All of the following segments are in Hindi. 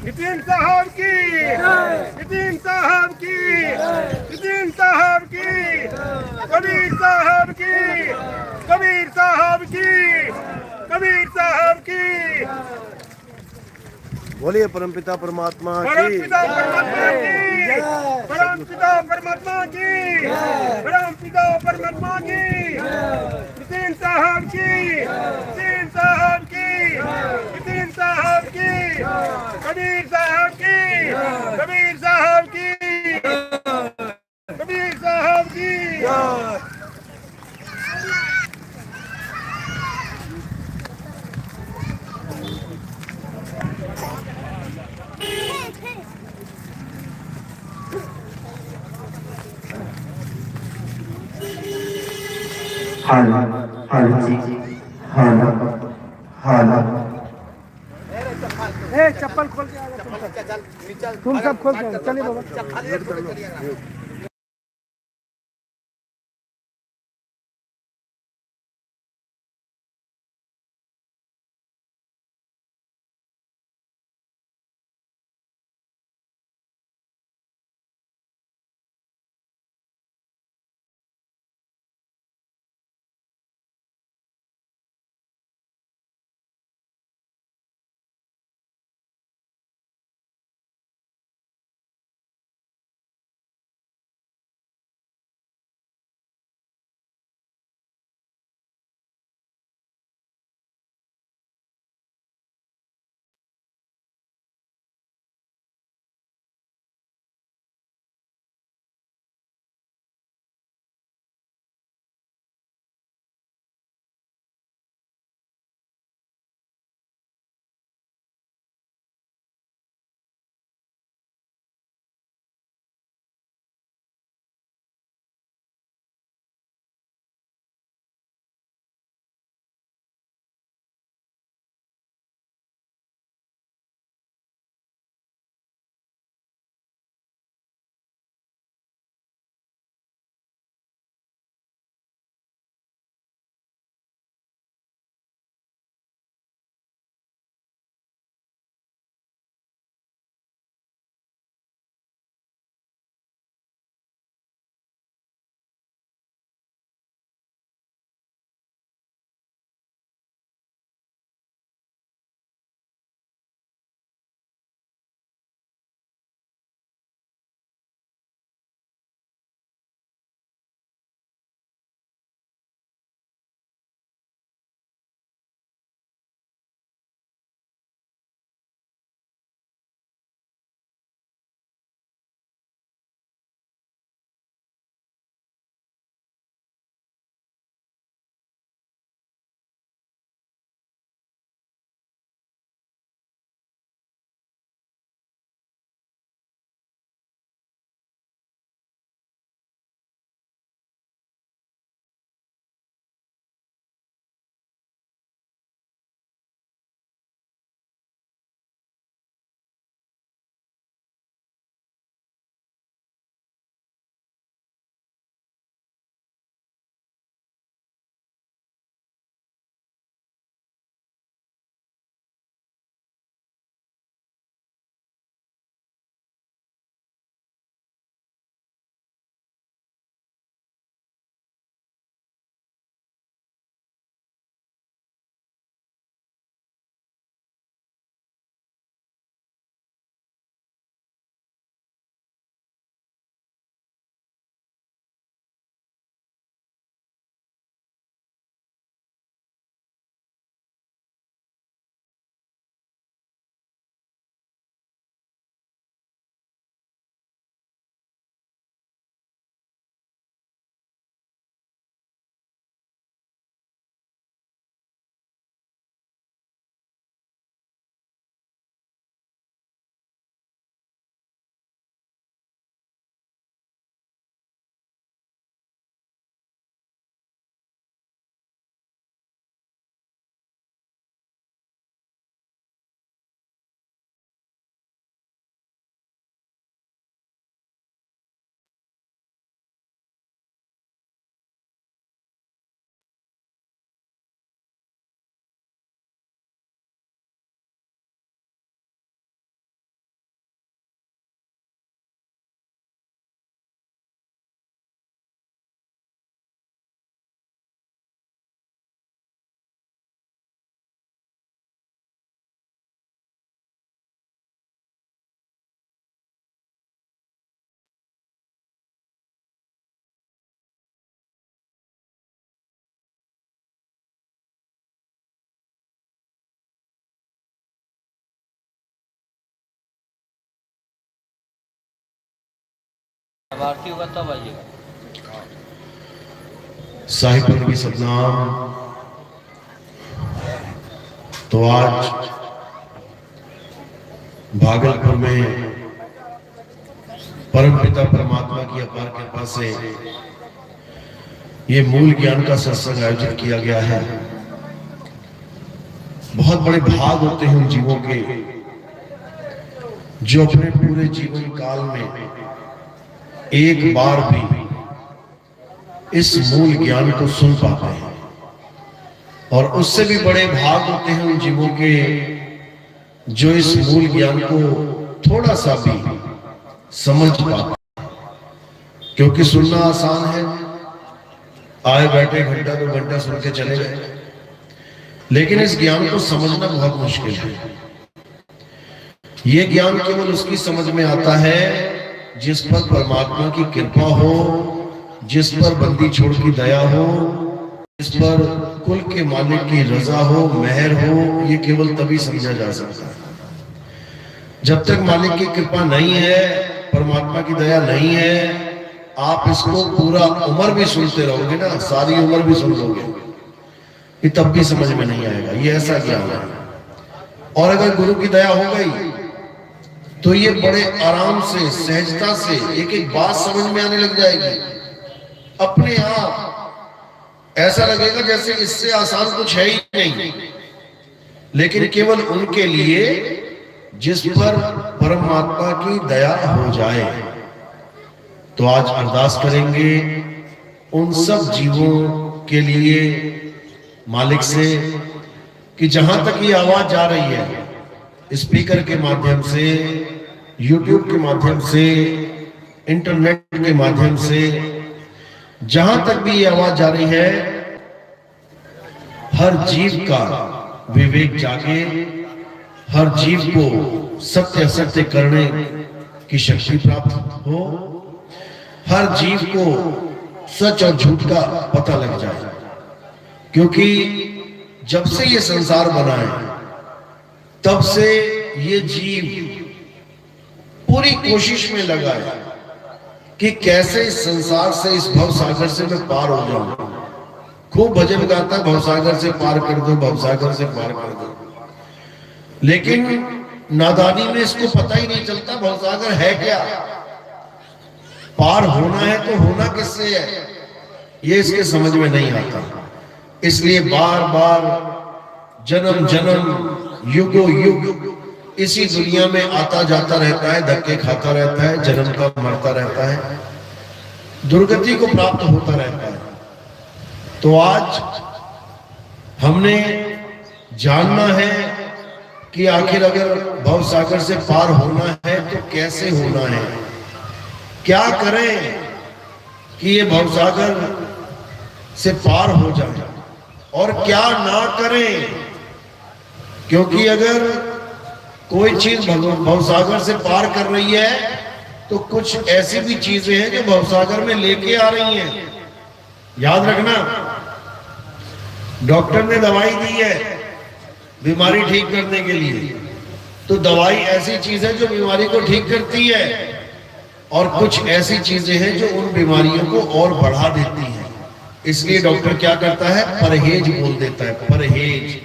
नितिन साहब की, नितिन साहब की, नितिन साहब की, कबीर साहब की, कबीर साहब की, कबीर साहब की। बोलिए परमपिता परमात्मा की, परमपिता परमात्मा की, परमपिता परमात्मा की, परमपिता परमात्मा की। नितिन साहब की, नितिन साहब की, नितिन साहब की, कबीर साहब की, कबीर साहब की, कबीर साहब की। हाल हाल जी हाल हाल चप्पल खोल के आ तुम सब खोल के चलिए बाबा। अब आरती होगा तब आइएगा। साहिब की सतनाम। तो आज भागलपुर में परमपिता परमात्मा की अपार कृपा से ये मूल ज्ञान का सत्संग आयोजित किया गया है। बहुत बड़े भाग होते हैं उन जीवों के जो अपने पूरे जीवन काल में एक बार भी इस मूल ज्ञान को सुन पाते हैं, और उससे भी बड़े भाग होते हैं उन जीवों के जो इस मूल ज्ञान को थोड़ा सा भी समझ पाते हैं। क्योंकि सुनना आसान है, आए बैठे घंटा 2 घंटा सुन के चले गए, लेकिन इस ज्ञान को समझना बहुत मुश्किल है। यह ज्ञान केवल उसकी समझ में आता है जिस पर परमात्मा की कृपा हो, जिस पर बंदी छोड़ की दया हो, जिस पर कुल के मालिक की रजा हो, मेहर हो। ये केवल तभी समझा जा सकता है। जब तक मालिक की कृपा नहीं है, परमात्मा की दया नहीं है, आप इसको पूरा उम्र भी सुनते रहोगे ना, सारी उम्र भी सुन लोगे, ये तब भी समझ में नहीं आएगा। ये ऐसा ज्ञान है। और अगर गुरु की दया हो गई तो ये बड़े आराम से, सहजता से एक एक बात समझ में आने लग जाएगी अपने आप। ऐसा लगेगा जैसे इससे आसान कुछ है ही नहीं। लेकिन केवल उनके लिए जिस पर परमात्मा की दया हो जाए। तो आज अरदास करेंगे उन सब जीवों के लिए मालिक से कि जहां तक ये आवाज जा रही है, स्पीकर के माध्यम से, यूट्यूब के माध्यम से, इंटरनेट के माध्यम से, जहां तक भी ये आवाज जा रही है, हर जीव का विवेक जागे, हर जीव को सत्य असत्य करने की शक्ति प्राप्त हो, हर जीव को सच और झूठ का पता लग जाए। क्योंकि जब से ये संसार बना है तब से ये जीव पूरी कोशिश में लगा है कि कैसे इस संसार से, इस भव सागर से मैं पार हो जाऊं। खूब भजन गाता, भवसागर से पार कर दो, भवसागर से पार कर दो। लेकिन नादानी में इसको पता ही नहीं चलता भवसागर है क्या, पार होना है तो होना किससे है, ये इसके समझ में नहीं आता। इसलिए बार बार जन्म जन्म युगो युग इसी दुनिया में आता जाता रहता है, धक्के खाता रहता है, जन्म का मरता रहता है, दुर्गति को प्राप्त होता रहता है। तो आज हमने जानना है कि आखिर अगर भवसागर से पार होना है तो कैसे होना है, क्या करें कि ये भवसागर से पार हो जाए, और क्या ना करें। क्योंकि अगर कोई चीज भवसागर से पार कर रही है तो कुछ ऐसी भी चीजें हैं जो भवसागर में लेके आ रही हैं। याद रखना, डॉक्टर ने दवाई दी है बीमारी ठीक करने के लिए, तो दवाई ऐसी चीज है जो बीमारी को ठीक करती है, और कुछ ऐसी चीजें हैं जो उन बीमारियों को और बढ़ा देती हैं। इसलिए डॉक्टर क्या करता है, परहेज बोल देता है, परहेज,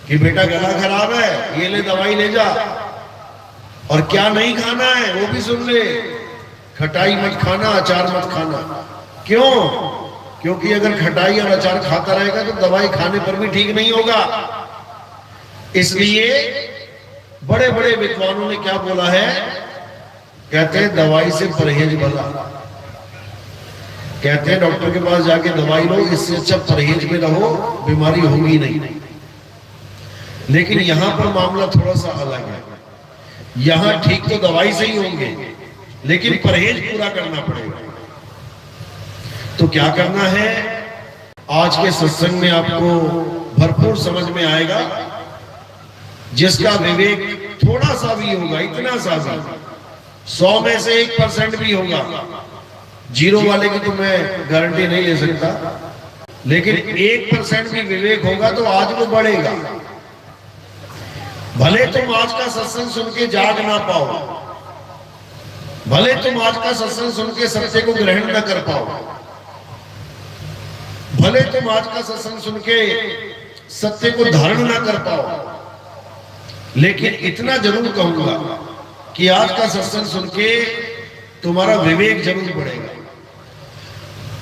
कि बेटा गला खराब है, ये ले दवाई ले जा, और क्या नहीं खाना है वो भी सुन ले, खटाई मत खाना, अचार मत खाना। क्यों? क्योंकि अगर खटाई और अचार खाता रहेगा तो दवाई खाने पर भी ठीक नहीं होगा। इसलिए बड़े बड़े विद्वानों ने क्या बोला है, कहते हैं दवाई से परहेज भला। कहते हैं डॉक्टर के पास जाके दवाई लो, इससे अच्छा परहेज में रहो, बीमारी होगी नहीं। लेकिन यहां पर मामला थोड़ा सा अलग है। यहां ठीक तो दवाई से ही होंगे, लेकिन परहेज पूरा करना पड़ेगा। तो क्या करना है, आज के सत्संग में आपको भरपूर समझ में आएगा। जिसका विवेक थोड़ा सा भी होगा, इतना सा भी, 100 में से 1% भी होगा, जीरो वाले की तो मैं गारंटी नहीं ले सकता, लेकिन 1% भी विवेक होगा तो आज वो बढ़ेगा। भले तुम आज का सत्संग सुन के जाग ना पाओ, भले तुम आज का सत्संग सुन के सत्य को ग्रहण न कर पाओ, भले तुम आज का सत्संग सुन के सत्य को धारण ना कर पाओ, लेकिन इतना जरूर कहूंगा कि आज का सत्संग सुन के तुम्हारा विवेक जरूर बढ़ेगा।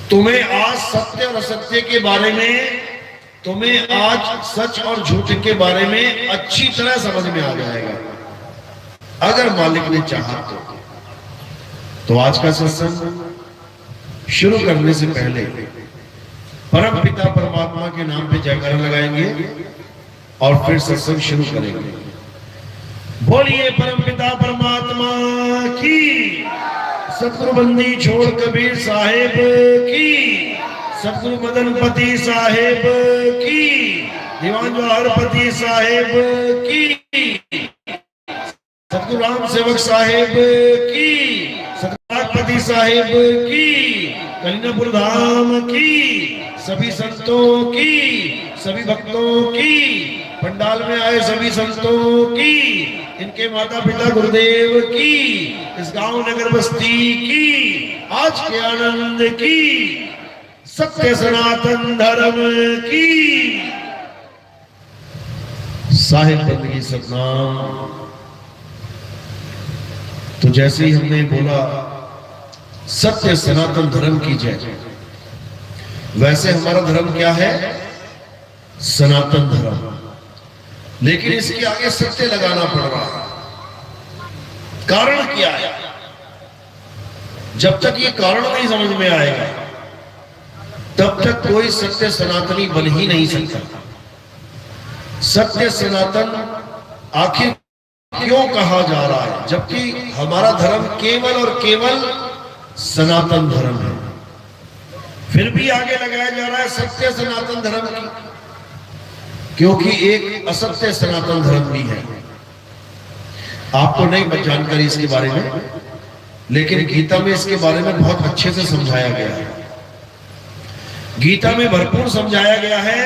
तुम्हें आज सत्य और असत्य के बारे में, तुम्हें आज सच और झूठ के बारे में अच्छी तरह समझ में आ जाएगा, अगर मालिक ने चाहा तो आज का सत्संग शुरू करने से पहले परम पिता परमात्मा के नाम पे जयकारा लगाएंगे और फिर सत्संग शुरू करेंगे। बोलिए परम पिता परमात्मा की, सतगुरु बंदी छोड़ कबीर साहेब की, सतगुरु मदनपति साहेब की, दीवान जवाहरपति साहेब की, सतगुरु राम सेवक साहेब की, सतगुरुपति साहेब की, कलिनापुर धाम की, सभी संतों की, सभी भक्तों की, पंडाल में आए सभी संतों की, इनके माता पिता गुरुदेव की, इस गांव नगर बस्ती की, आज के आनंद की, सत्य सनातन धर्म की, साहिब बंदगी सतनाम। तो जैसे ही हमने बोला सत्य सनातन धर्म की जय, वैसे हमारा धर्म क्या है? सनातन धर्म। लेकिन इसके आगे सत्य लगाना पड़ रहा है। कारण क्या है? जब तक ये कारण नहीं समझ में आएगा तब तक कोई सत्य सनातनी बन ही नहीं सकता। सत्य सनातन आखिर क्यों कहा जा रहा है, जबकि हमारा धर्म केवल और केवल सनातन धर्म है? फिर भी आगे लगाया जा रहा है सत्य सनातन धर्म की, क्योंकि एक असत्य सनातन धर्म भी है। आपको नहीं जानकारी इसके बारे में, लेकिन गीता में इसके बारे में बहुत अच्छे से समझाया गया है। गीता में भरपूर समझाया गया है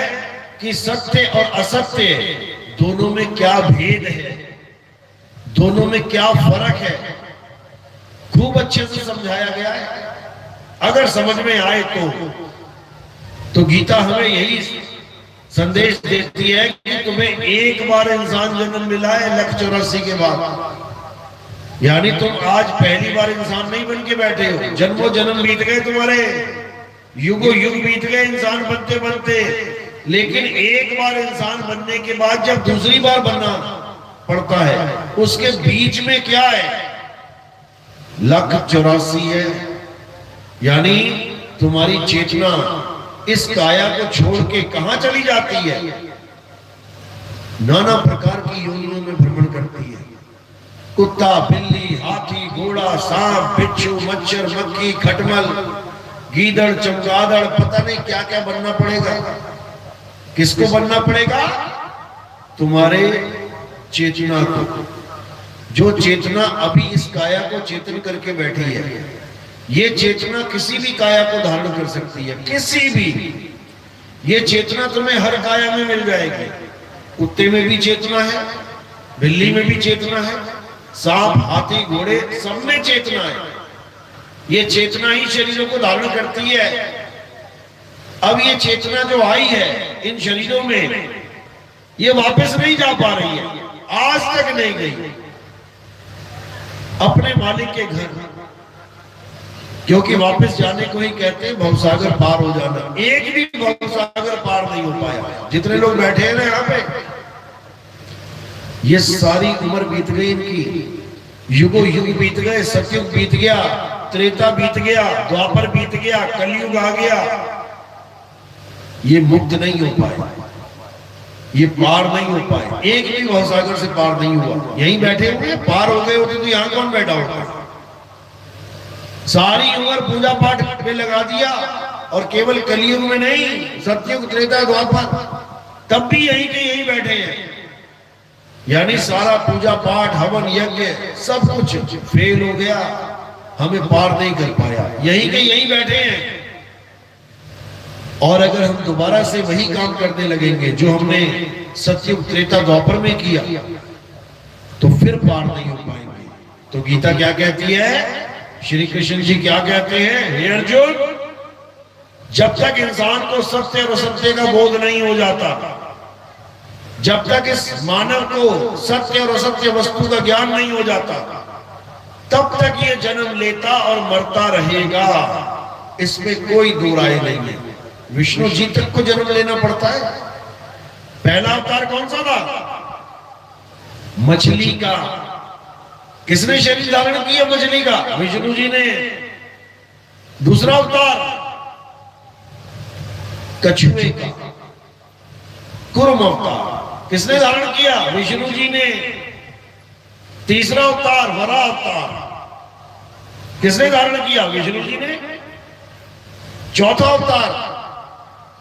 कि सत्य और असत्य दोनों में क्या भेद है, दोनों में क्या फर्क है, खूब अच्छे से समझाया गया है। अगर समझ में आए तो गीता हमें यही संदेश देती है कि तुम्हें एक बार इंसान जन्म मिला है 184 के बाद, यानी तुम आज पहली बार इंसान नहीं बन के बैठे हो। जन्मों जन्म बीत गए तुम्हारे, युगों युग बीत गए इंसान बनते बनते, लेकिन एक बार इंसान बनने के बाद जब दूसरी बार बनना पड़ता है, उसके बीच में क्या है? 184 है। यानी तुम्हारी चेतना इस काया को छोड़ के कहां चली जाती है? नाना प्रकार की योनियों में भ्रमण करती है। कुत्ता, बिल्ली, हाथी, घोड़ा, सांप, बिच्छू, मच्छर, मक्खी, खटमल, गीदड़, चमगादड़, पता नहीं क्या क्या बनना पड़ेगा। किसको बनना पड़ेगा? तुम्हारे चेतना को। जो चेतना अभी इस काया को चेतन करके बैठी है, ये चेतना किसी भी काया को धारण कर सकती है, किसी भी। ये चेतना तुम्हें हर काया में मिल जाएगी। कुत्ते में भी चेतना है, बिल्ली में भी चेतना है, सांप, हाथी, घोड़े, सब में चेतना है। ये चेतना ही शरीरों को धारण करती है। अब ये चेतना जो आई है इन शरीरों में, ये वापस नहीं जा पा रही है, आज तक नहीं गई अपने मालिक के घर, क्योंकि वापस जाने को ही कहते हैं भवसागर पार हो जाना। एक भी भवसागर पार नहीं हो पाया। जितने लोग बैठे हैं ना यहाँ पे, ये सारी उम्र बीत गई इनकी, युगों युग बीत गए, सतयुग बीत गया, त्रेता बीत गया, द्वापर बीत गया, कलयुग आ गया, ये मुक्त नहीं हो पाए, ये पार नहीं हो पाए। एक भी भवसागर से पार नहीं हुआ। यहीं बैठे हुए, पार हो गए होते तो यहाँ कौन बैठा होता? सारी उम्र पूजा पाठ में लगा दिया, और केवल कलयुग में नहीं, सतयुग, त्रेता, द्वापर, तब भी यहीं के यहीं बैठे हैं। यानी सारा पूजा पाठ, हवन, यज्ञ, सब कुछ फेल हो गया, हमें पार नहीं कर पाया, यहीं के यहीं बैठे हैं। और अगर हम दोबारा से वही काम करने लगेंगे जो हमने सतयुग, त्रेता, द्वापर में किया, तो फिर पार नहीं हो पाएंगे। तो गीता क्या कहती है? श्री कृष्ण जी क्या कहते हैं, हे अर्जुन, जब तक इंसान को सत्य और असत्य का बोध नहीं हो जाता, जब तक इस मानव को सत्य और असत्य वस्तु का ज्ञान नहीं हो जाता, तब तक ये जन्म लेता और मरता रहेगा। इसमें कोई दो राय नहीं है। विष्णु जी तक को जन्म लेना पड़ता है। पहला अवतार कौन सा था? मछली का। किसने शरीर धारण किया मछली का? विष्णु जी ने। दूसरा अवतार कछुए का, कुर्म अवतार। किसने धारण किया? विष्णु जी ने। तीसरा अवतार वराह अवतार। किसने धारण किया? विष्णु जी ने। चौथा अवतार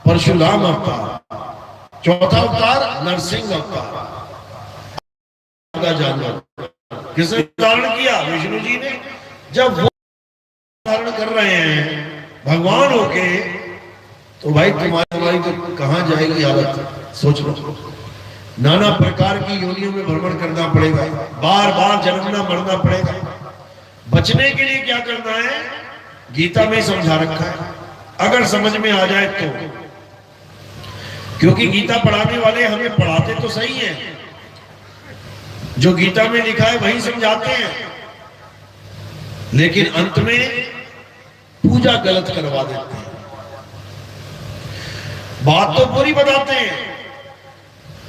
परशुराम अवतार। चौथा अवतार नरसिंह अवतार का जानवर। किसने धारण किया? विष्णु जी ने। जब वो धारण कर रहे हैं भगवान होके, तो भाई तुम्हारी तो कहां जाएगी हालत, सोच लो। नाना प्रकार की योनियों में भ्रमण करना पड़ेगा, बार बार जन्मना मरना पड़ेगा। बचने के लिए क्या करना है? गीता में समझा रखा है, अगर समझ में आ जाए तो। क्योंकि गीता पढ़ाने वाले हमें पढ़ाते तो सही है, जो गीता में लिखा है वही समझाते हैं, लेकिन अंत में पूजा गलत करवा देते हैं। बात तो पूरी बताते हैं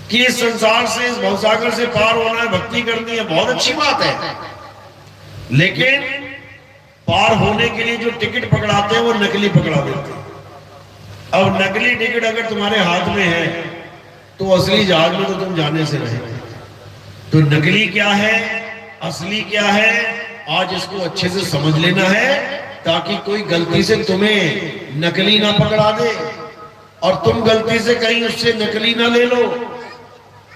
कि इस संसार से, इस भवसागर से पार होना है, भक्ति करनी है, बहुत अच्छी बात है। लेकिन पार होने के लिए जो टिकट पकड़ाते हैं वो नकली पकड़ा देते हैं। अब नकली टिकट अगर तुम्हारे हाथ में है तो असली जहाज में तो तुम जाने से रहे। तो नकली क्या है, असली क्या है, आज इसको अच्छे से समझ लेना है, ताकि कोई गलती से तुम्हें नकली ना पकड़ा दे और तुम गलती से कहीं उससे नकली ना ले लो।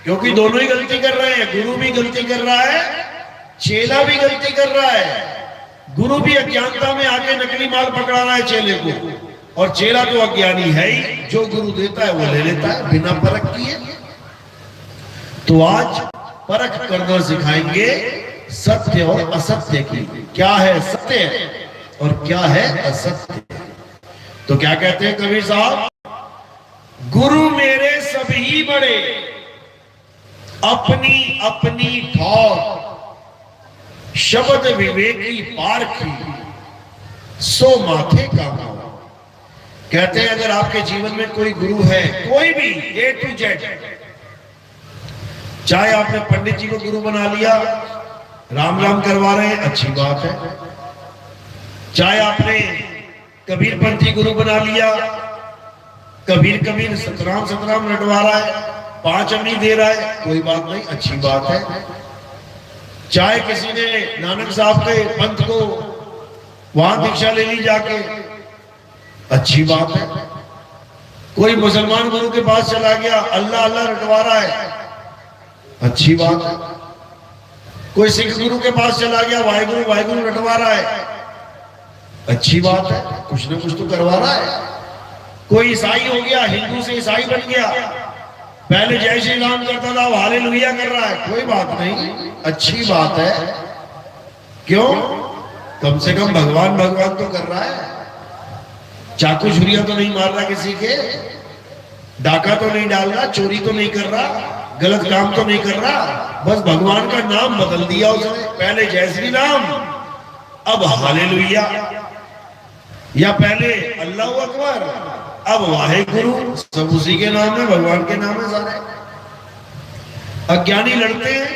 क्योंकि दोनों ही गलती कर रहे हैं। गुरु भी गलती कर रहा है, चेला भी गलती कर रहा है। गुरु भी अज्ञानता में आके नकली माल पकड़ा रहा है चेले को, और चेला तो अज्ञानी है ही, जो गुरु देता है वो ले लेता है बिना परख किए। तो आज परख करना सिखाएंगे सत्य और असत्य की। क्या है सत्य और क्या है असत्य। तो क्या कहते हैं कबीर साहब, गुरु मेरे सभी बड़े, अपनी अपनी ठौर, शब्द विवेकी पारखी, सो माथे का नाम। कहते हैं अगर आपके जीवन में कोई गुरु है, कोई भी A to Z, चाहे आपने पंडित जी को गुरु बना लिया, राम राम करवा रहे हैं, अच्छी बात है। चाहे आपने कबीर पंथी गुरु बना लिया, कबीर कबीर सतराम सतराम रटवा रहा है, 5 अमृत दे रहा है, कोई बात नहीं, अच्छी बात है। चाहे किसी ने नानक साहब के पंथ को वहां दीक्षा ले ली जाके, अच्छी बात है। कोई मुसलमान गुरु के पास चला गया, अल्लाह अल्लाह रटवा रहा है, अच्छी बात है। कोई सिख गुरु के पास चला गया, वाहिगुरु वाहिगुरु रटवा रहा है, अच्छी बात है, कुछ ना कुछ तो करवा रहा है। कोई ईसाई हो गया, हिंदू से ईसाई बन गया, पहले जय श्री राम करता था, हालेलुया कर रहा है, कोई बात नहीं, अच्छी बात है। क्यों? कम से कम भगवान भगवान तो कर रहा है। चाकू छुरिया तो नहीं मार रहा किसी के, डाका तो नहीं डाल रहा, चोरी तो नहीं कर रहा, गलत काम तो नहीं कर रहा, बस भगवान का नाम बदल दिया उसने। पहले जय श्री राम, अब हालेलुया, या पहले अल्लाह अकबर, अब वाहेगुरु, सब उसी के नाम है, भगवान के नाम है सारे। अज्ञानी लड़ते हैं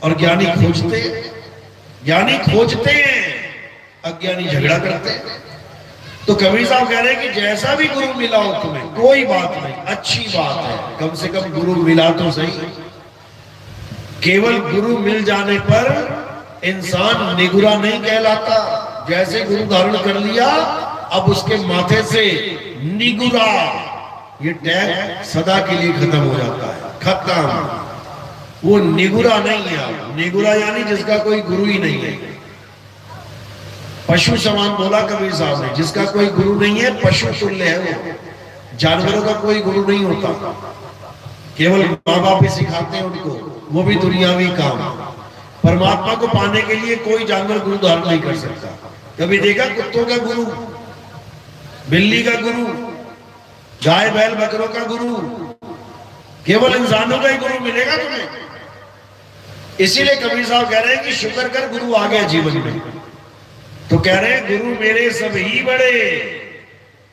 और ज्ञानी खोजते हैं, ज्ञानी खोजते हैं, अज्ञानी झगड़ा करते हैं। तो कबीर साहब कह रहे हैं कि जैसा भी गुरु मिला हो तुम्हें, कोई बात नहीं, अच्छी बात है, कम से कम गुरु मिला तो सही। केवल गुरु मिल जाने पर इंसान निगुरा नहीं कहलाता। जैसे गुरु धारण कर लिया, अब उसके माथे से निगुरा, ये टैग सदा के लिए खत्म हो जाता है, खत्म। वो निगुरा नहीं है। निगुरा यानी जिसका कोई गुरु ही नहीं है, पशु समान बोला कबीर साहब ने, जिसका कोई गुरु नहीं है, पशु तुल्य है वो। जानवरों का कोई गुरु नहीं होता, केवल माँ बाप ही सिखाते हैं उनको, वो भी दुनियावी काम। परमात्मा को पाने के लिए कोई जानवर गुरु धारण नहीं कर सकता। कभी देखा कुत्तों का गुरु, बिल्ली का गुरु, गाय बैल बकरों का गुरु? केवल इंसानों का ही गुरु मिलेगा तुम्हें। इसीलिए कबीर साहब कह रहे हैं कि शुक्र कर गुरु आ गया जीवन में। तो कह रहे हैं गुरु मेरे सभी बड़े,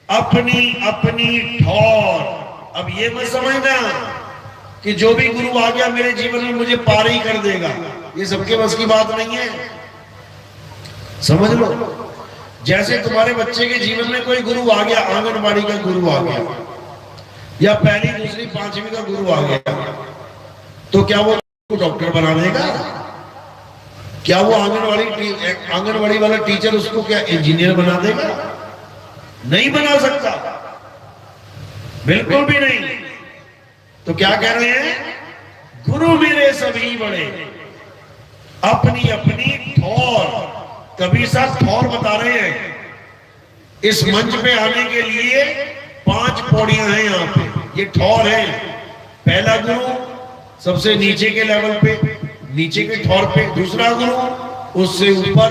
अपनी अपनी ठौर। अब ये मत समझना कि जो भी गुरु आ गया मेरे जीवन में मुझे पार ही कर देगा, ये सबके बस की बात नहीं है। समझ लो, जैसे तुम्हारे बच्चे के जीवन में कोई गुरु आ गया, आंगनबाड़ी का गुरु आ गया या पहली दूसरी पांचवी का गुरु आ गया, तो क्या वो डॉक्टर बना देगा? क्या वो आंगनबाड़ी वाला टीचर उसको क्या इंजीनियर बना देगा? नहीं बना सकता, बिल्कुल भी नहीं। तो क्या कह रहे हैं? गुरु मेरे सभी बड़े, अपनी अपनी ठौर। कबीर साहब ठौर बता रहे हैं। इस मंच पे आने के लिए 5 पौड़ियां हैं यहाँ पे, ये ठौर है। पहला गुरु सबसे नीचे के लेवल पे, नीचे के ठौर पे, दूसरा गुरु उससे ऊपर,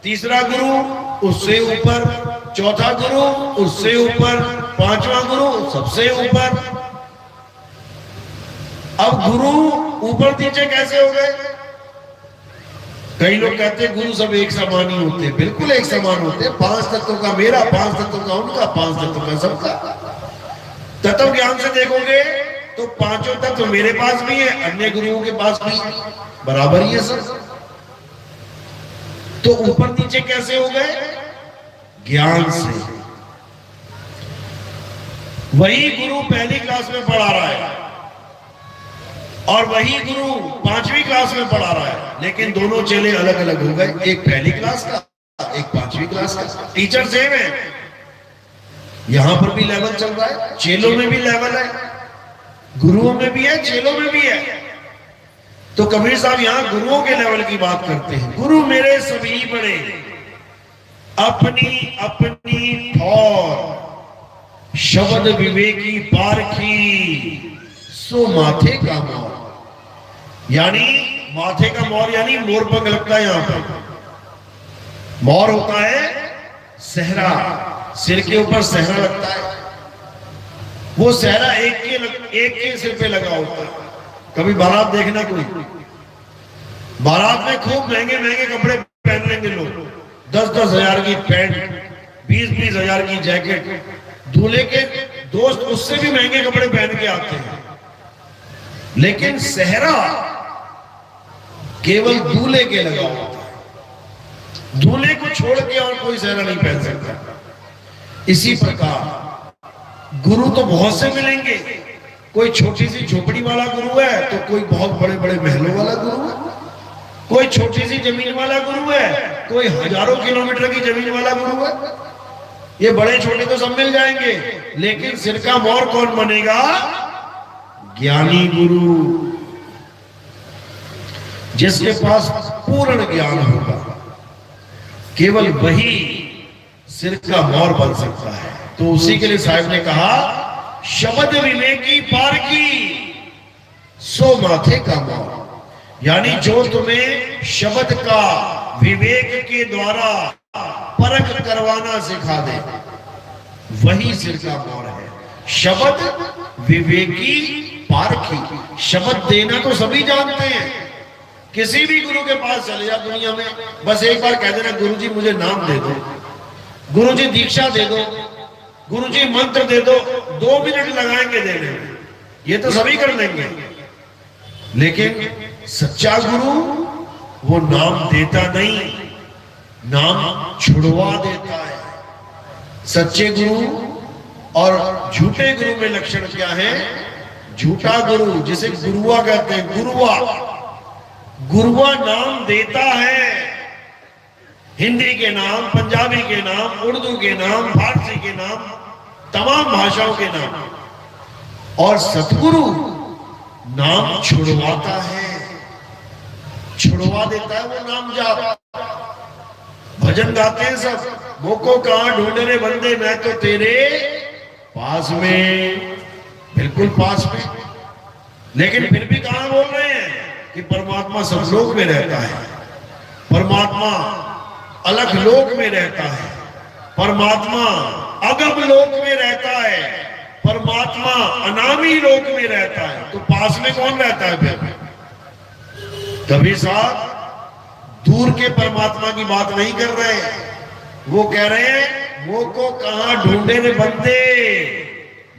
तीसरा गुरु उससे ऊपर, चौथा गुरु उससे ऊपर, पांचवा गुरु सबसे ऊपर। अब गुरु ऊपर नीचे कैसे हो गए? कई लोग कहते हैं गुरु सब एक समान ही होते हैं। बिल्कुल एक समान होते हैं। 5 तत्वों का मेरा, 5 तत्वों का उनका, 5 तत्वों का सबका। तत्व ज्ञान से देखोगे तो 5 तत्व मेरे पास भी है, अन्य गुरुओं के पास भी बराबर ही है सब। तो ऊपर नीचे कैसे हो गए? ज्ञान से। वही गुरु पहली क्लास में पढ़ा रहा है और वही गुरु 5वीं क्लास में पढ़ा रहा है, लेकिन दोनों चेले अलग अलग हो गए। एक पहली क्लास का, एक 5वीं क्लास का। टीचर सेम है, यहां पर भी लेवल चल रहा है, चेलों में भी लेवल है, गुरुओं में भी है, चेलों में भी है। तो कबीर साहब यहां गुरुओं के लेवल की बात करते हैं। गुरु मेरे सभी बड़े, अपनी अपनी ठौर, शब्द विवेकी पारखी, सो माथे का मोर। यानी माथे का मोर यानी मोर पंख लगता है। यहां पर मोर होता है सहरा, सिर के ऊपर सहरा लगता है। वो सहरा एक के सिर पे लगा होता है। कभी बारात देखना, कोई बारात में खूब महंगे महंगे कपड़े पहन लेंगे लोग, 10-10 हजार की पैंट, 20-20 हजार की जैकेट। दूल्हे के दोस्त उससे भी महंगे कपड़े पहन के आते हैं, लेकिन सहरा केवल दूल्हे के लगा होता है। दूल्हे को छोड़ के और कोई सहरा नहीं पहन सकता। इसी प्रकार गुरु तो बहुत से मिलेंगे। कोई छोटी सी झोपड़ी वाला गुरु है तो कोई बहुत बड़े बड़े महलों वाला गुरु है, कोई छोटी सी जमीन वाला गुरु है, कोई हजारों किलोमीटर की जमीन वाला गुरु है। ये बड़े छोटे तो सब मिल जाएंगे, लेकिन सिर का मोर कौन बनेगा? ज्ञानी गुरु, जिसके पास पूर्ण ज्ञान होगा, केवल वही सिर का मोर बन सकता है। तो उसी के लिए साहब ने कहा, शब्द विवेकी पारखी, सो माथे का मोर। यानी जो तुम्हें शब्द का विवेक के द्वारा परख करवाना सिखा दे, वही सिर का मोर है। शब्द विवेकी पारखी। शब्द देना तो सभी जानते हैं। किसी भी गुरु के पास चले जा दुनिया में, बस एक बार कह देना, गुरुजी मुझे नाम दे दो, गुरुजी दीक्षा दे दो, गुरुजी मंत्र दे दो, 2 मिनट लगाएंगे देने में, ये तो सभी कर लेंगे। लेकिन सच्चा गुरु वो नाम देता नहीं, नाम छुड़वा देता है। सच्चे गुरु और झूठे गुरु में लक्षण क्या है? झूठा गुरु जिसे गुरुआ कहते हैं, गुरुआ नाम देता है, हिंदी के नाम, पंजाबी के नाम, उर्दू के नाम, फारसी के नाम, तमाम भाषाओं के नाम। और सतगुरु नाम छुड़वाता है, छुड़वा देता है वो नाम जाप। भजन गाते हैं सब, मोको कहां ढूंढ रे बंदे, मैं तो तेरे पास में, बिल्कुल पास में। लेकिन फिर भी कहां बोल रहे हैं? कि परमात्मा सब लोक में रहता है, परमात्मा अलग लोक में रहता है, परमात्मा अगम लोक में रहता है, परमात्मा अनामी लोक में रहता है। तो पास में कौन रहता है फिर? कबीर साहब दूर के परमात्मा की बात नहीं कर रहे, वो कह रहे हैं वो को कहां ढूंढे रे बंदे,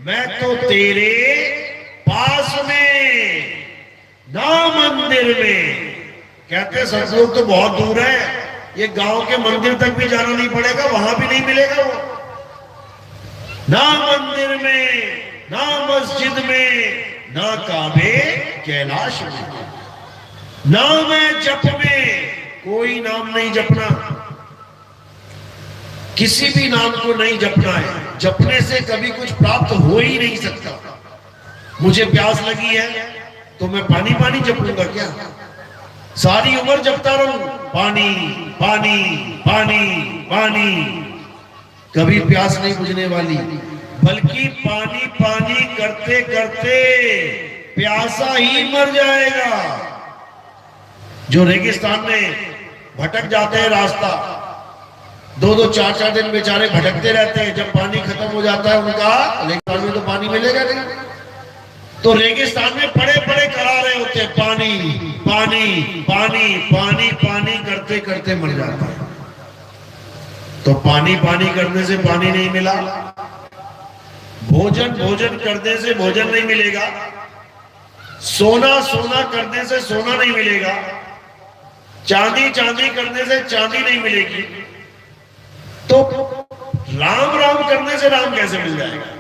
मैं तो तेरे पास में ना मंदिर में। कहते सब लोग तो बहुत दूर है, ये गांव के मंदिर तक भी जाना नहीं पड़ेगा, वहां भी नहीं मिलेगा वो। ना मंदिर में, ना मस्जिद में, ना काबे कैलाश में, नाम है जप में, कोई नाम नहीं जपना, किसी भी नाम को नहीं जपना है। जपने से कभी कुछ प्राप्त हो ही नहीं सकता। मुझे प्यास लगी है तो मैं पानी पानी जपूंगा क्या? सारी उम्र जपता रहूं पानी पानी पानी पानी, कभी प्यास नहीं बुझने वाली, बल्कि पानी पानी करते करते प्यासा ही मर जाएगा। जो रेगिस्तान में भटक जाते हैं रास्ता, 2-2 4-4 दिन बेचारे भटकते रहते हैं, जब पानी खत्म हो जाता है उनका, रेगिस्तान में तो पानी मिलेगा नहीं, तो रेगिस्तान में पड़े पड़े करा रहे होते हैं पानी पानी पानी पानी पानी करते करते मर जाता है। तो पानी पानी करने से पानी नहीं मिला, भोजन भोजन करने से भोजन नहीं मिलेगा, सोना सोना करने से सोना नहीं मिलेगा, चांदी चांदी करने से चांदी नहीं मिलेगी, तो राम राम करने से राम कैसे मिल जाएगा?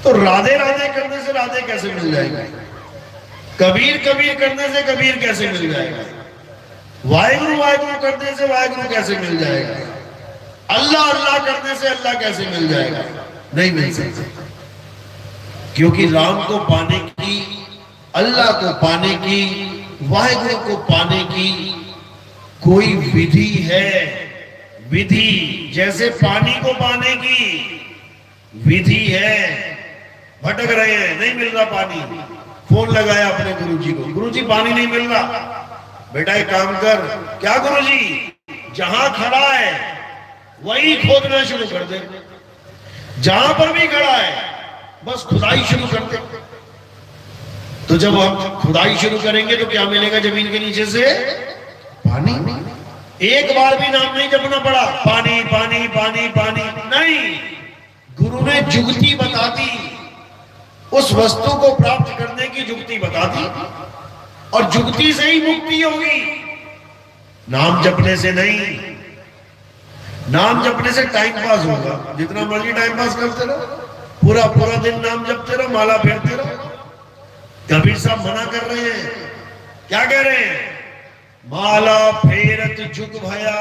तो राधे राधे करने से राधे कैसे मिल जाएगा? कबीर कबीर करने से कबीर कैसे मिल जाएगा? वाहिगुरु वाहिगुरु करने से वाहिगुरु कैसे मिल जाएगा? अल्लाह अल्लाह करने से अल्लाह कैसे मिल जाएगा? नहीं मिल सकता, क्योंकि राम को पाने की, अल्लाह को पाने की, वाहिगुरु को पाने की कोई विधि है। विधि जैसे पानी को पाने की विधि है। भटक रहे हैं, नहीं मिल रहा पानी, फोन लगाया अपने गुरुजी को, गुरुजी पानी नहीं मिल रहा, बेटा एक काम कर, क्या गुरुजी, जहां खड़ा है वही खोदना शुरू कर दे, जहां पर भी खड़ा है बस खुदाई शुरू कर दे। तो जब हम खुदाई शुरू करेंगे तो क्या मिलेगा जमीन के नीचे से? पानी। एक बार भी नाम नहीं जपना पड़ा, पानी पानी पानी पानी नहीं, गुरु ने जुगती बता दी, उस वस्तु को प्राप्त करने की जुगती बता दी, और जुगती से ही मुक्ति होगी, नाम जपने से नहीं। नाम जपने से टाइम पास होगा, जितना मर्जी टाइम पास करते रहो, पूरा पूरा दिन नाम जपते रहो, माला फेरते रहो। कबीर साहब मना कर रहे हैं, क्या कह रहे हैं? माला फेरत जुग भया,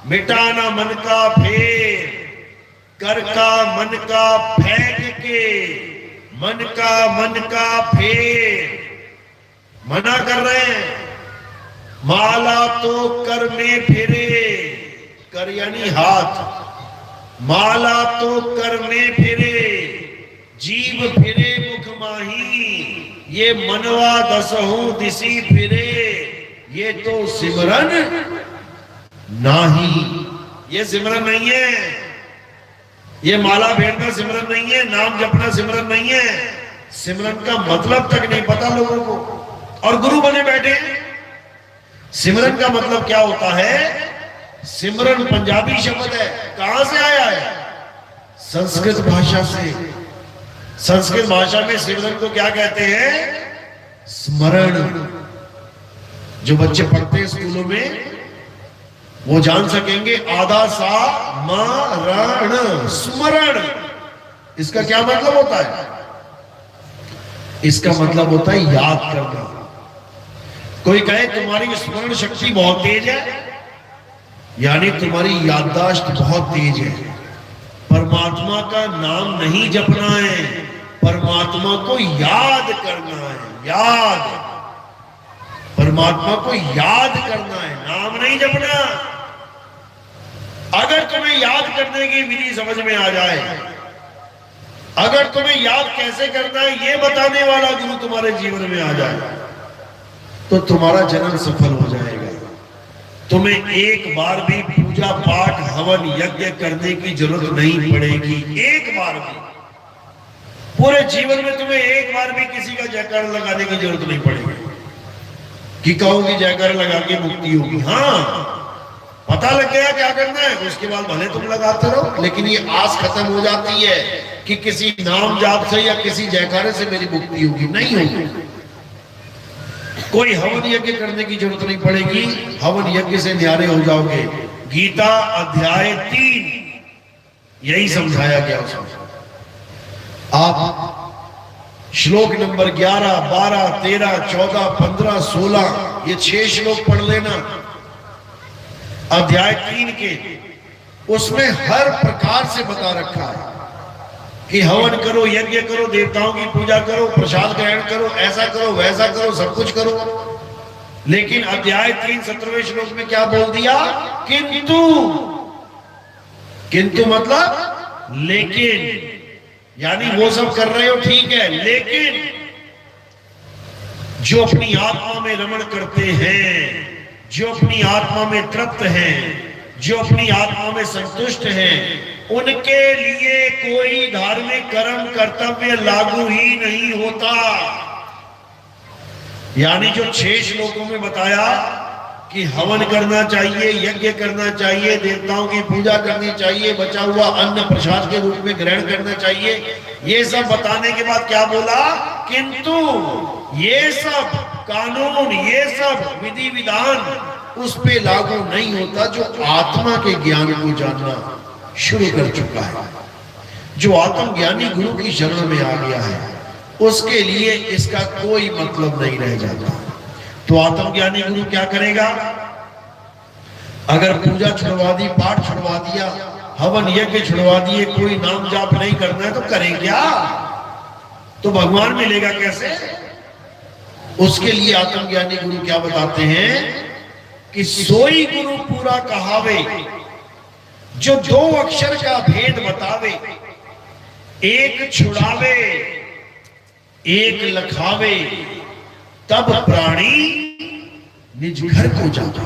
मिटाना मन का फेर, कर का मन का फेंक के, मन का फेर। मना कर रहे हैं, माला तो कर में फिरे, कर यानी हाथ, माला तो कर में फिरे, जीव फिरे मुख माही, ये मनवा दसहु दिसी फिरे, ये तो सिमरन नाही। ये सिमरन नहीं है, ये माला फेरना सिमरन नहीं है, नाम जपना सिमरन नहीं है। सिमरन का मतलब तक नहीं पता लोगों को, और गुरु बने बैठे। सिमरन का मतलब क्या होता है? सिमरन पंजाबी शब्द है, कहां से आया है? संस्कृत भाषा से। संस्कृत भाषा में सिमरन को क्या कहते हैं? स्मरण। जो बच्चे पढ़ते हैं स्कूलों में वो जान सकेंगे, आधा सा मरण, स्मरण, इसका क्या मतलब होता है? इसका मतलब होता है याद करना। कोई कहे तुम्हारी स्मरण शक्ति बहुत तेज है, यानी तुम्हारी याददाश्त बहुत तेज है। परमात्मा का नाम नहीं जपना है, परमात्मा को याद करना है। याद, परमात्मा को याद करना है, नाम नहीं जपना। अगर तुम्हें याद करने की विधि समझ में आ जाए, अगर तुम्हें याद कैसे करना है ये बताने वाला गुरु तुम्हारे जीवन में आ जाए, तो तुम्हारा जन्म सफल हो जाएगा। तुम्हें एक बार भी पूजा पाठ हवन यज्ञ करने की जरूरत नहीं पड़ेगी। एक बार भी पूरे जीवन में तुम्हें एक बार भी किसी का जयकार लगाने की जरूरत नहीं पड़ेगी कि कहोगे जयकार लगा के मुक्ति होगी। हाँ, पता लग गया क्या करना है, उसके बाद भले तुम लगाते रहो, लेकिन ये आस खत्म हो जाती है कि किसी नाम जाप से या किसी जयकारे से मेरी मुक्ति होगी। नहीं होगी। कोई हवन यज्ञ करने की जरूरत नहीं पड़ेगी, हवन यज्ञ से न्यारे हो जाओगे। गीता अध्याय 3 यही समझाया गया उसमें। आप श्लोक नंबर 11, 12, 13, 14, 15, 16 ये 6 श्लोक पढ़ लेना अध्याय 3 के। उसमें हर प्रकार से बता रखा है कि हवन करो, यज्ञ करो, देवताओं की पूजा करो, प्रसाद ग्रहण करो, ऐसा करो, वैसा करो, सब कुछ करो। लेकिन अध्याय 3 17वें श्लोक में क्या बोल दिया? किंतु। किंतु मतलब लेकिन, यानी वो सब कर रहे हो ठीक है, लेकिन जो अपनी आत्मा में रमण करते हैं, जो अपनी आत्मा में तृप्त हैं, जो अपनी आत्मा में संतुष्ट हैं, उनके लिए कोई धार्मिक कर्म कर्तव्य लागू ही नहीं होता। यानी जो 6 श्लोकों में बताया कि हवन करना चाहिए, यज्ञ करना चाहिए, देवताओं की पूजा करनी चाहिए, बचा हुआ अन्न प्रसाद के रूप में ग्रहण करना चाहिए, ये सब बताने के बाद क्या बोला? किंतु ये सब कानून, ये सब विधि विधान उस पे लागू नहीं होता जो आत्मा के ज्ञान को जानना शुरू कर चुका है, जो आत्मज्ञानी गुरु की शरण में आ गया है, उसके लिए इसका कोई मतलब नहीं रह जाता। तो आत्मज्ञानी गुरु क्या करेगा? अगर पूजा छुड़वा दी, पाठ छुड़वा दिया, हवन यज्ञ छुड़वा दिए, कोई नाम जाप नहीं करना है तो करे क्या? तो भगवान मिलेगा कैसे? उसके लिए आत्मज्ञानी गुरु क्या बताते हैं कि सोई गुरु पूरा कहावे, जो 2 अक्षर का भेद बतावे, एक छुड़ावे एक लखावे, तब प्राणी निज घर को जाता।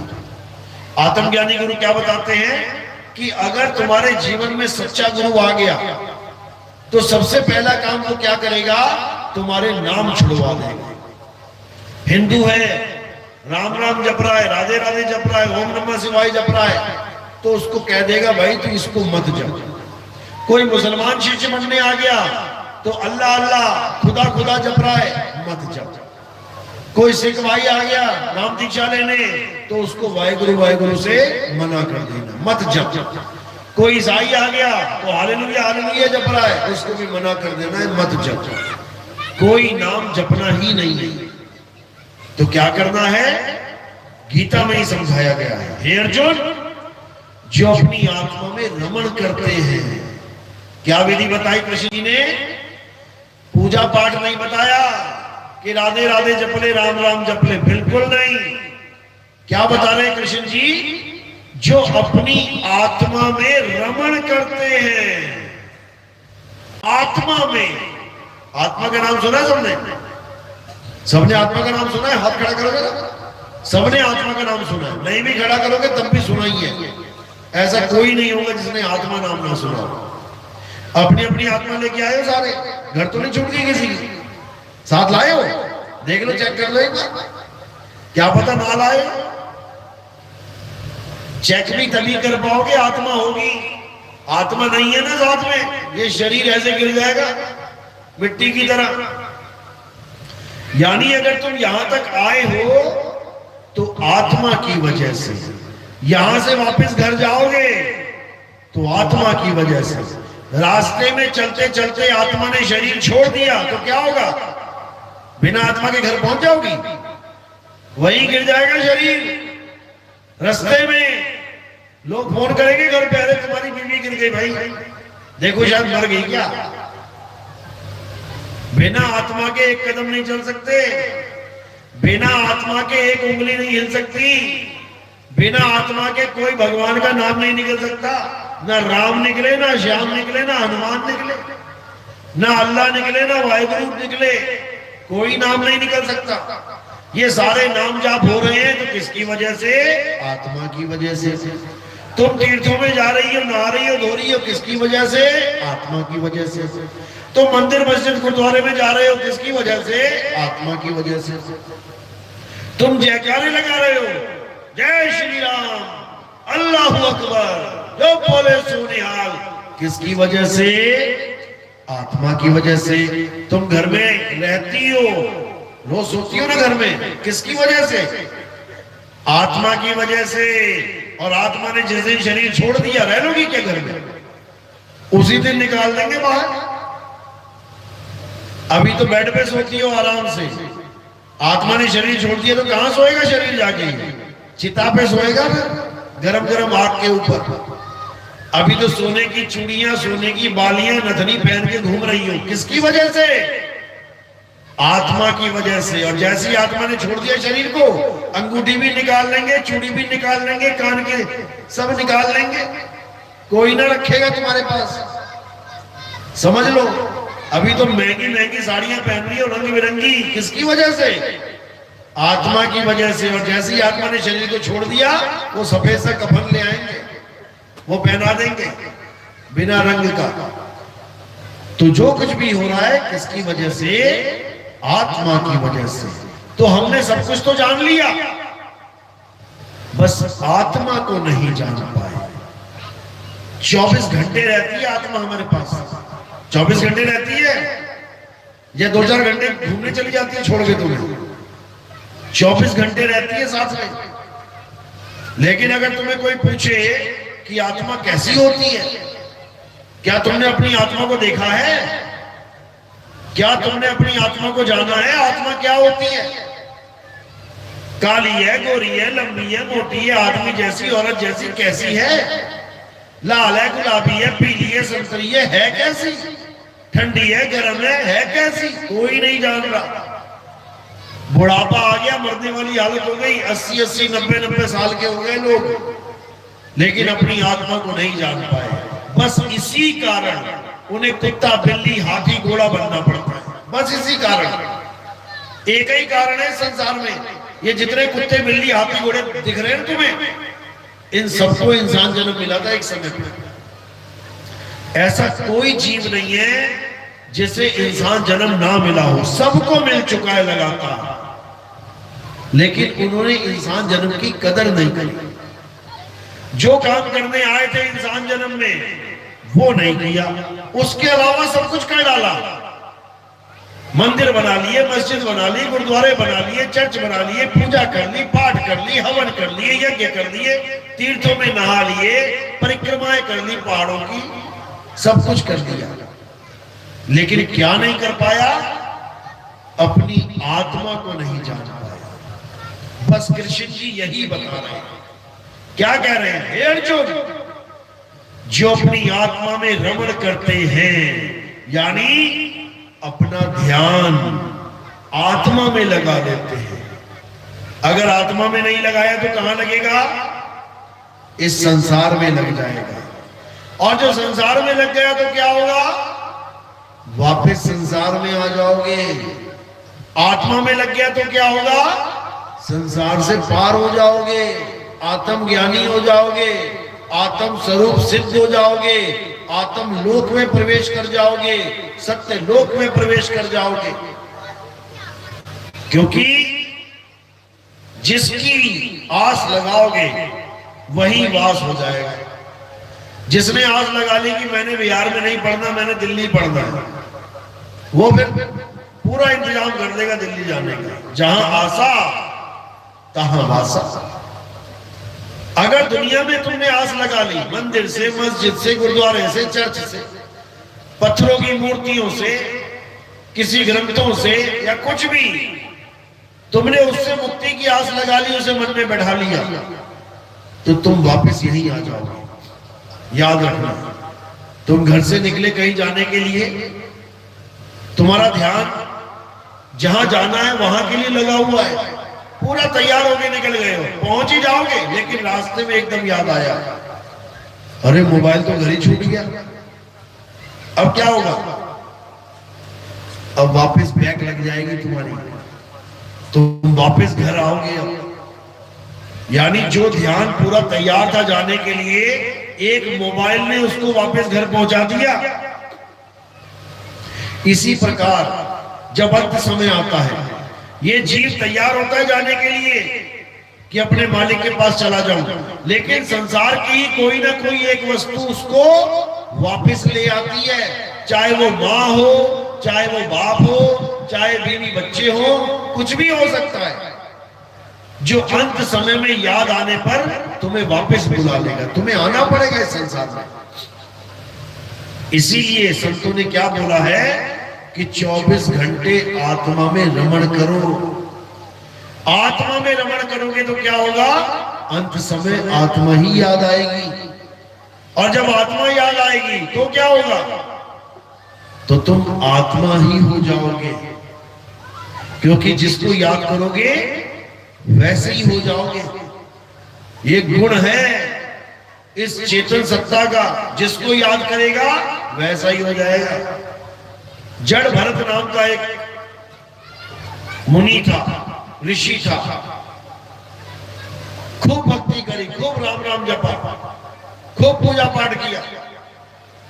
आत्मज्ञानी गुरु क्या बताते हैं कि अगर तुम्हारे जीवन में सच्चा गुरु आ गया तो सबसे पहला काम वो क्या करेगा? तुम्हारे नाम छुड़वा देगा। हिंदू है, राम राम जप रहा है, राधे राधे जप रहा है, ओम नमः शिवाय जप रहा है, तो उसको कह देगा भाई तू इसको मत जप। कोई मुसलमान शिष्य बनने आ गया तो अल्लाह अल्लाह खुदा खुदा जप रहा है, मत जप। कोई सिख भाई आ गया नाम दीक्षा लेने तो उसको वाहिगुरु वाहिगुरु से मना कर देना, मत जप। कोई ईसाई आ गया तो हालेलुया हालेलुया जप रहा है, उसको भी मना कर देना है, मत जप। कोई नाम जपना ही नहीं है। तो क्या करना है? गीता में ही समझाया गया है। हे अर्जुन, जो अपनी आत्मा में रमण करते हैं, क्या विधि बताई कृष्ण जी ने? पूजा पाठ नहीं बताया कि राधे राधे जपले, राम राम जपले, बिल्कुल नहीं। क्या बता रहे कृष्ण जी? जो अपनी आत्मा में रमण करते हैं। आत्मा में, आत्मा का नाम सुना है सबने? सबने आत्मा का नाम सुना है? हाथ खड़ा करोगे ना? सबने आत्मा का नाम सुना है। नहीं भी खड़ा करोगे तब भी सुना ही है। ऐसा कोई नहीं होगा जिसने आत्मा नाम ना सुना हो। अपनी अपनी आत्मा लेके आए हो सारे, घर तो नहीं छूट गई किसी की? साथ लाए हो? देख लो, चेक कर लो एक बार, क्या पता ना लाए। चेक भी तभी कर पाओगे आत्मा होगी। आत्मा नहीं है ना साथ में, ये शरीर ऐसे गिर जाएगा मिट्टी की तरह। यानी अगर तुम यहां तक आए हो तो आत्मा की वजह से, यहां से वापस घर जाओगे तो आत्मा की वजह से। रास्ते में चलते चलते आत्मा ने शरीर छोड़ दिया तो क्या होगा? बिना आत्मा के घर पहुंच जाओगी? वहीं गिर जाएगा शरीर। रास्ते में लोग फोन करेंगे घर पे, अरे तुम्हारी बीवी गिर गई भाई, देखो शायद मर गई क्या। बिना आत्मा के एक कदम नहीं चल सकते, बिना आत्मा के एक उंगली नहीं हिल सकती, बिना आत्मा के कोई भगवान का नाम नहीं निकल सकता। ना राम निकले, ना श्याम निकले, ना हनुमान निकले, ना अल्लाह निकले, ना वाहिगुरु निकले, कोई नाम नहीं निकल सकता। ये सारे नाम जाप हो रहे हैं तो किसकी वजह से? आत्मा की वजह से। तुम तीर्थों में जा रही हो, नहा रही हो, धो रही हो, किसकी वजह से? आत्मा की वजह से। तुम मंदिर मस्जिद गुरुद्वारे में जा रहे हो, किसकी वजह से? आत्मा की वजह से। तुम जयकारे लगा रहे हो, जय श्री राम, अल्लाहू अकबर, जो बोले सो निहाल, किसकी वजह से? आत्मा की वजह से। तुम घर में रहती हो, रोज सोती हो ना घर में, किसकी वजह से? आत्मा की वजह से। और आत्मा ने जिस दिन शरीर छोड़ दिया, रह लोगी क्या घर में? उसी दिन निकाल देंगे बाहर। अभी तो बेड पे सोती हो आराम से, आत्मा ने शरीर छोड़ दिया तो कहां सोएगा शरीर? जाके चिता पे सोएगा ना, गरम गरम आग के ऊपर। अभी तो सोने की चूड़ियां, सोने की बालियां, नथनी पहन के घूम रही हो, किसकी वजह से? आत्मा की वजह से। और जैसी आत्मा ने छोड़ दिया शरीर को, अंगूठी भी निकाल लेंगे, चूड़ी भी निकाल लेंगे, कान के सब निकाल लेंगे, कोई ना रखेगा तुम्हारे पास। समझ लो, अभी तो महंगी महंगी साड़ियां पहन रही हो रंग बिरंगी, किसकी वजह से? आत्मा की वजह से। और जैसी आत्मा ने शरीर को छोड़ दिया, वो सफेद सा कफन ले आएंगे, वो पहना देंगे बिना रंग का। तो जो कुछ भी हो रहा है किसकी वजह से? आत्मा की वजह से। तो हमने सब कुछ तो जान लिया, बस आत्मा को नहीं जान पाए। 24 घंटे रहती है आत्मा हमारे पास, 24 घंटे रहती है या 2-4 घंटे घूमने चली जाती है छोड़ के तुम्हें? 24 घंटे रहती है साथ में। लेकिन अगर तुम्हें कोई पूछे कि आत्मा कैसी होती है, क्या तुमने अपनी आत्मा को देखा है? क्या तुमने अपनी आत्मा को जाना है? आत्मा क्या होती है? काली है, गोरी है, लंबी है, मोटी है, आदमी जैसी, औरत जैसी, कैसी है? लाल है, गुलाबी है, पीली है, संतरी है कैसी? ठंडी है, गर्म है कैसी? कोई नहीं जान रहा। बुढ़ापा आ गया, मरने वाली हालत हो गई, 80-80, 90-90 साल के हो गए लोग, लेकिन अपनी आत्मा को नहीं जान पाए। बस इसी कारण उन्हें कुत्ता, बिल्ली, हाथी, घोड़ा बनना पड़ता है। बस इसी कारण, एक ही कारण है संसार में। ये जितने कुत्ते, बिल्ली, हाथी, घोड़े दिख रहे हैं तुम्हें, इन सबको इंसान जन्म मिला था एक समय पे। ऐसा कोई जीव नहीं है जिसे इंसान जन्म ना मिला हो, सबको मिल चुका है लगातार, लेकिन उन्होंने इंसान जन्म की कदर नहीं करी। जो काम करने आए थे इंसान जन्म में वो नहीं किया, उसके अलावा सब कुछ कर डाला। मंदिर बना लिए, मस्जिद बना ली, गुरुद्वारे बना लिए, चर्च बना लिए, पूजा कर ली, पाठ कर ली, हवन कर लिए, यज्ञ कर लिए, तीर्थों में नहा लिए, परिक्रमाएं कर ली पहाड़ों की, सब कुछ कर दिया, लेकिन क्या नहीं कर पाया? अपनी आत्मा को नहीं जान पाया। बस कृष्ण जी यही बता रहे हैं। क्या कह रहे हैं? हे अर्जुन, जो अपनी आत्मा में रमण करते हैं, यानी अपना ध्यान आत्मा में लगा देते हैं। अगर आत्मा में नहीं लगाया तो कहां लगेगा? इस संसार में लग जाएगा। और जो संसार में लग गया तो क्या होगा? वापस संसार में आ जाओगे। आत्मा में लग गया तो क्या होगा? संसार से पार हो जाओगे, आत्म ज्ञानी हो जाओगे, आत्म स्वरूप सिद्ध हो जाओगे, आत्म लोक में प्रवेश कर जाओगे, सत्य लोक में प्रवेश कर जाओगे। क्योंकि जिसकी आस लगाओगे वही वास हो जाएगा। जिसने आस लगा ली कि मैंने बिहार में नहीं पढ़ना, मैंने दिल्ली पढ़ना है, वो फिर पूरा इंतजाम कर देगा दिल्ली जाने का। जहां आशा तहां वासा। अगर दुनिया में तुमने आस लगा ली, मंदिर से, मस्जिद से, गुरुद्वारे से, चर्च से, पत्थरों की मूर्तियों से, किसी ग्रंथों से, या कुछ भी, तुमने उससे मुक्ति की आस लगा ली, उसे मन में बैठा लिया, तो तुम वापस यही आ जाओगे। याद रखना, तुम घर से निकले कहीं जाने के लिए, तुम्हारा ध्यान जहां जाना है वहां के लिए लगा हुआ है, पूरा तैयार होके निकल गए हो, पहुंच ही जाओगे, लेकिन रास्ते में एकदम याद आया, अरे मोबाइल तो घर ही छूट गया, अब क्या होगा? अब वापस बैक लग जाएगी तुम्हारी, तुम वापस घर आओगे अब। यानी जो ध्यान पूरा तैयार था जाने के लिए, एक मोबाइल ने उसको वापस घर पहुंचा दिया। इसी प्रकार जब अंत समय आता है, ये जीव तैयार होता है जाने के लिए कि अपने मालिक के पास चला जाऊं, लेकिन संसार की ही कोई ना कोई एक वस्तु उसको वापस ले आती है। चाहे वो माँ हो, चाहे वो बाप हो, चाहे बीवी बच्चे हो, कुछ भी हो सकता है, जो अंत समय में याद आने पर तुम्हें वापस बुला लेगा। तुम्हें आना पड़ेगा इस संसार में। इसीलिए संतों ने क्या बोला है कि 24 घंटे आत्मा में रमण करो। आत्मा में रमण करोगे तो क्या होगा? अंत समय आत्मा ही याद आएगी, और जब आत्मा याद आएगी तो क्या होगा? तो तुम आत्मा ही हो जाओगे, क्योंकि जिसको याद करोगे वैसे ही हो जाओगे। ये गुण है इस चेतन सत्ता का, जिसको याद करेगा वैसा ही हो जाएगा। जड़ भरत नाम का एक मुनि था, ऋषि था, खूब भक्ति करी, खूब राम राम जपा, खूब पूजा पाठ किया।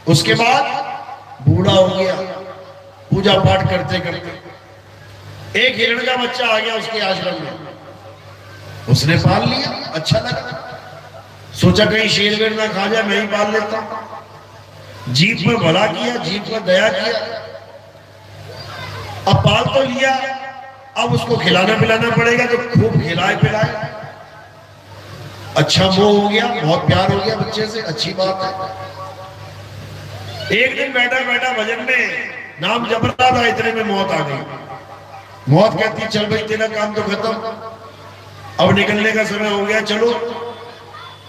उसके बाद बूढ़ा हो गया पूजा पाठ करते करते। एक हिरण का बच्चा आ गया उसके आश्रम में, उसने पाल लिया, अच्छा लगा, सोचा कहीं शेर वेर ना खा जाए, मैं ही पाल लेता हूं। जीव पर भला किया, जीव पर दया किया, अब पाल तो लिया, अब उसको खिलाना पिलाना पड़ेगा, तो खूब खिलाए पिलाए, अच्छा मोह हो गया, बहुत प्यार हो गया बच्चे से, अच्छी बात है। एक दिन बैठा बैठा भजन में नाम जप रहा था, इतने में मौत आ गई। मौत कहती चल भाई तेरा काम तो खत्म, अब निकलने का समय हो गया, चलो।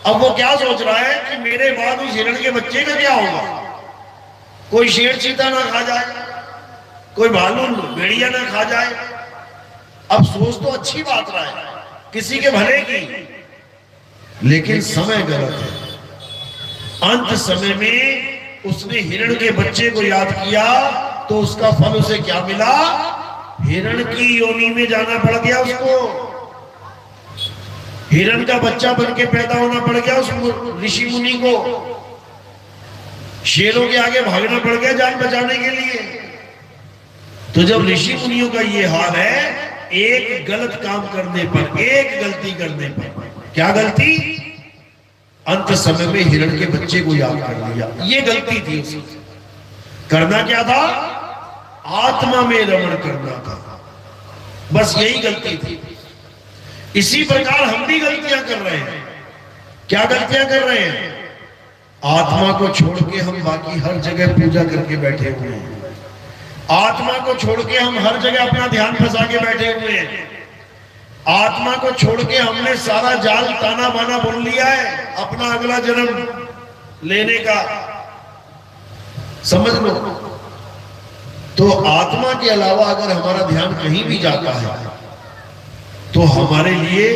अब वो क्या सोच रहा है कि मेरे बाद उस हिरण के बच्चे का क्या होगा? कोई शेर चीता ना खा जाए, कोई भालू भेड़िया ना खा जाए। अब सोच तो अच्छी बात रहा है, किसी के भले की, लेकिन समय गलत है। अंत समय में उसने हिरण के बच्चे को याद किया तो उसका फल उसे क्या मिला? हिरण की योनि में जाना पड़ गया उसको, हिरण का बच्चा बनके पैदा होना पड़ गया उस ऋषि मुनि को, शेरों के आगे भागना पड़ गया जान बचाने के लिए। तो जब ऋषि मुनियों का ये हाल है, एक गलत काम करने पर, एक गलती करने पर, क्या गलती? अंत समय में हिरण के बच्चे को याद कर लिया, ये गलती थी उसकी। करना क्या था? आत्मा में रमण करना था, बस यही गलती थी। इसी प्रकार हम भी गलतियां कर रहे हैं। क्या गलतियां कर रहे हैं? आत्मा को छोड़ के हम बाकी हर जगह पूजा करके बैठे हुए हैं, आत्मा को छोड़ के हम हर जगह अपना ध्यान फंसा के बैठे हुए हैं, आत्मा को छोड़ के हमने सारा जाल ताना बाना बुन लिया है अपना अगला जन्म लेने का, समझ लो। तो आत्मा के अलावा अगर हमारा ध्यान कहीं भी जाता है तो हमारे लिए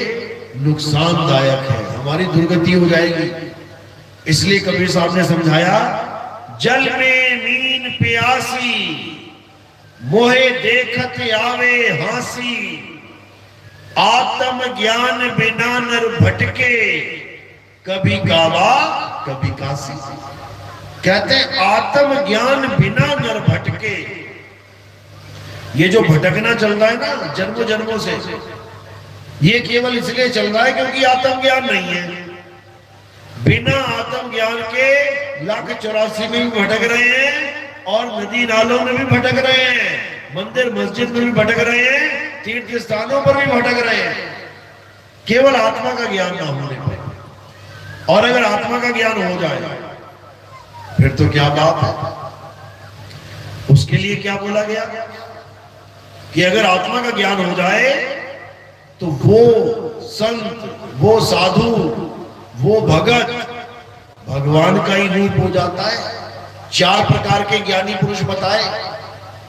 नुकसानदायक है, हमारी दुर्गति हो जाएगी। इसलिए कबीर साहब ने समझाया, जल में मीन प्यासी, मोहे देखत आवे हासी, आत्म ज्ञान बिना नर भटके, कभी काबा कभी काशी। कहते आत्म ज्ञान बिना नर भटके। ये जो भटकना चल रहा है ना जन्मों जन्मों से, ये केवल इसलिए चल रहा है क्योंकि आत्म ज्ञान नहीं है। बिना आत्म ज्ञान के 1,84 में भी भटक रहे हैं, और नदी नालों में भी भटक रहे हैं, मंदिर मस्जिद में भी भटक रहे हैं, तीर्थ स्थानों पर भी भटक रहे हैं, केवल आत्मा का ज्ञान ना होने पर। और अगर आत्मा का ज्ञान हो जाए फिर तो क्या बात है। उसके लिए क्या बोला गया कि अगर आत्मा का ज्ञान हो जाए तो वो संत, वो साधु, वो भगत भगवान का ही रूप हो जाता है। 4 प्रकार के ज्ञानी पुरुष बताए,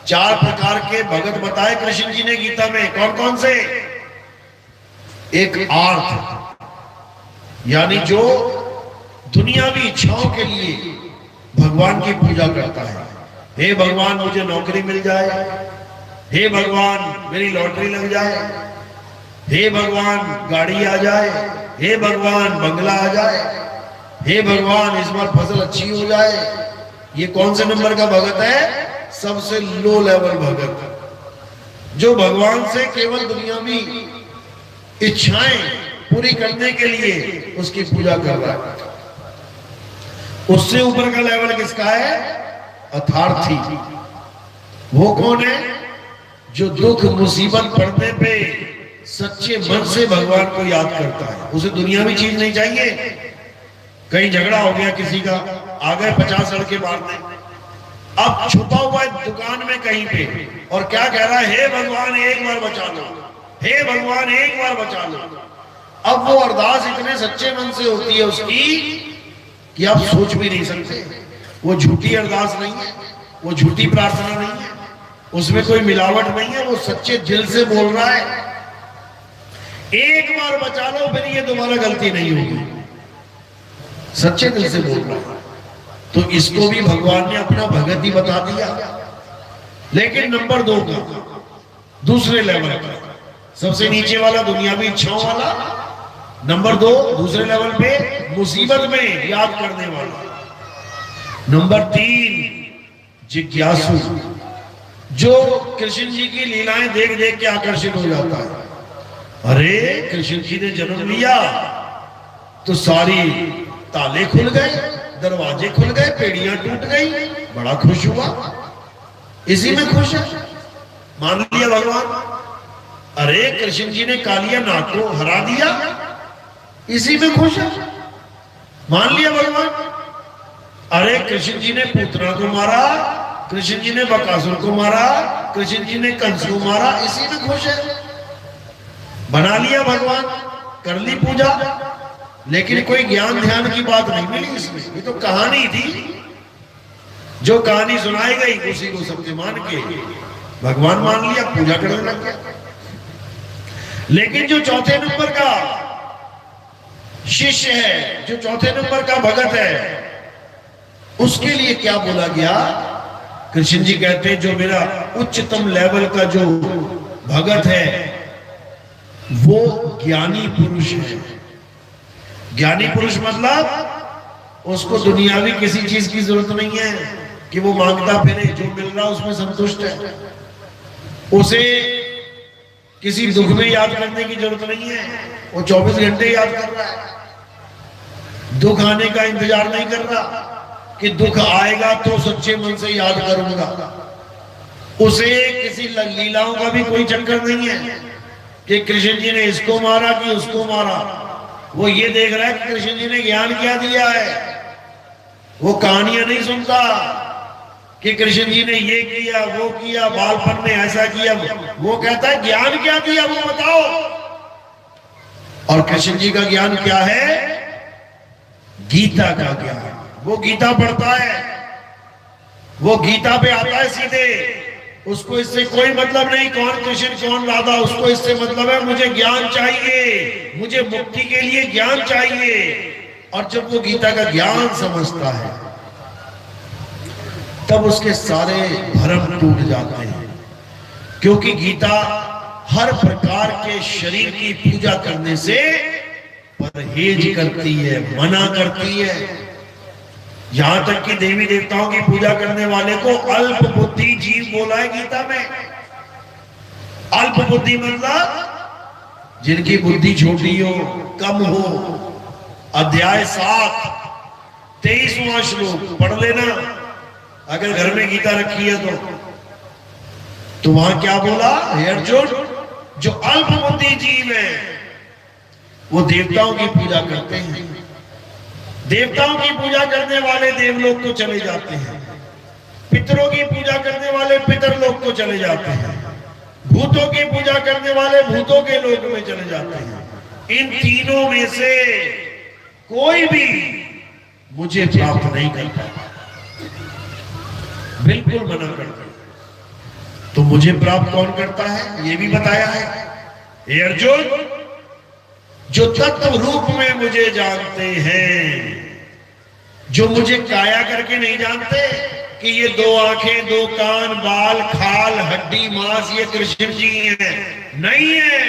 4 प्रकार के भगत बताए कृष्ण जी ने गीता में। कौन कौन से? एक आर्थ, यानी जो दुनियावी इच्छाओं के लिए भगवान की पूजा करता है। हे भगवान मुझे नौकरी मिल जाए, हे भगवान मेरी लॉटरी लग जाए, हे भगवान गाड़ी आ जाए, हे भगवान बंगला आ जाए, हे भगवान इस बार फसल अच्छी हो जाए। ये कौन से नंबर का भगत है? सबसे लो लेवल भगत, जो भगवान से केवल दुनियावी इच्छाएं पूरी करने के लिए उसकी पूजा कर रहा है। उससे ऊपर का लेवल किसका है? अथार्थी। वो कौन है? जो दुख मुसीबत पड़ने पे सच्चे मन से भगवान को याद करता है। उसे दुनियावी चीज नहीं चाहिए। कहीं झगड़ा हो गया किसी का, आ गए 50 लड़के मारने, अब छुपा हुआ है दुकान में कहीं पे और क्या कह रहा है? हे भगवान एक बार बचा लो, हे भगवान एक बार बचा लो। अब वो अरदास इतने सच्चे मन से होती है उसकी कि आप सोच भी नहीं सकते। वो झूठी अरदास नहीं है, वो झूठी प्रार्थना नहीं है, उसमें कोई मिलावट नहीं है। वो सच्चे दिल से बोल रहा है, एक बार बचा लो फिर ये दोबारा गलती नहीं होगी। सच्चे दिल से बोल रहा है। तो इसको भी भगवान ने अपना भगत ही बता दिया। लेकिन नंबर 2 का, दूसरे लेवल का, सबसे नीचे वाला दुनियावी इच्छाओं वाला, नंबर 2 दूसरे लेवल पे मुसीबत में याद करने वाला, नंबर 3 जिज्ञासु, जो कृष्ण जी की लीलाएं देख देख के आकर्षित हो जाता है। अरे कृष्ण जी ने जन्म लिया तो सारी ताले खुल गए, दरवाजे खुल गए, पेड़ियां टूट गई, बड़ा खुश हुआ, इसी में खुश है, मान लिया भगवान। अरे कृष्ण जी ने कालिया नाग को हरा दिया, इसी में खुश है, मान लिया भगवान। अरे कृष्ण जी ने पूतना को मारा, कृष्ण जी ने बकासुर को मारा, कृष्ण जी ने कंस को मारा, इसी में खुश है, बना लिया भगवान, कर ली पूजा। लेकिन कोई ज्ञान ध्यान की बात नहीं मिली इसमें। ये तो कहानी थी, जो कहानी सुनाई गई उसी को सत्य मान के भगवान मान लिया, पूजा करने लग गया। लेकिन जो चौथे नंबर का शिष्य है, जो चौथे नंबर का भगत है, उसके लिए क्या बोला गया? कृष्ण जी कहते हैं जो मेरा उच्चतम लेवल का जो भगत है वो ज्ञानी पुरुष है। ज्ञानी पुरुष मतलब उसको दुनियावी किसी चीज की जरूरत नहीं है कि वो मांगता फिरे, जो मिल रहा उसमें संतुष्ट है। उसे किसी दुख में याद करने की जरूरत नहीं है, वो 24 घंटे याद कर रहा है। दुख आने का इंतजार नहीं कर रहा कि दुख आएगा तो सच्चे मन से याद करूंगा। उसे किसी लीलाओं का भी कोई चक्कर नहीं है कि कृष्ण जी ने इसको मारा कि उसको मारा। वो ये देख रहा है कि कृष्ण जी ने ज्ञान क्या दिया है। वो कहानियां नहीं सुनता कि कृष्ण जी ने ये किया, वो किया, बालपन में ऐसा किया। वो कहता है ज्ञान क्या दिया वो बताओ। और कृष्ण जी का ज्ञान क्या है? गीता का ज्ञान। वो गीता पढ़ता है, वो गीता पे आता है सीधे। उसको इससे कोई मतलब नहीं कौन कृष्ण कौन राधा, उसको इससे मतलब है मुझे ज्ञान चाहिए, मुझे मुक्ति के लिए ज्ञान चाहिए। और जब वो गीता का ज्ञान समझता है तब उसके सारे भ्रम टूट जाते हैं, क्योंकि गीता हर प्रकार के शरीर की पूजा करने से परहेज करती है, मना करती है। यहां तक कि देवी देवताओं की पूजा करने वाले को अल्प बुद्धि जीव बोला है गीता में। अल्प बुद्धि मतलब जिनकी बुद्धि छोटी हो, कम हो। अध्याय 7 23वां श्लोक पढ़ लेना अगर घर में गीता रखी है तो वहां क्या बोला? हे अर्जुन, जो अल्प बुद्धि जीव है वो देवताओं की पूजा करते हैं। देवताओं की पूजा करने वाले देवलोक को चले जाते हैं, पितरों की पूजा करने वाले पितरलोक को चले जाते हैं, भूतों की पूजा करने वाले भूतों के लोक में चले जाते हैं। इन तीनों में से कोई भी मुझे प्राप्त नहीं कर पाता, बिल्कुल मना करता। तो मुझे प्राप्त कौन करता है ये भी बताया है। हे अर्जुन, जो तत्व रूप में मुझे जानते हैं, जो मुझे काया करके नहीं जानते कि ये 2 आंखें, 2 कान, बाल, खाल, हड्डी, मांस ये कृष्ण जी हैं, नहीं है।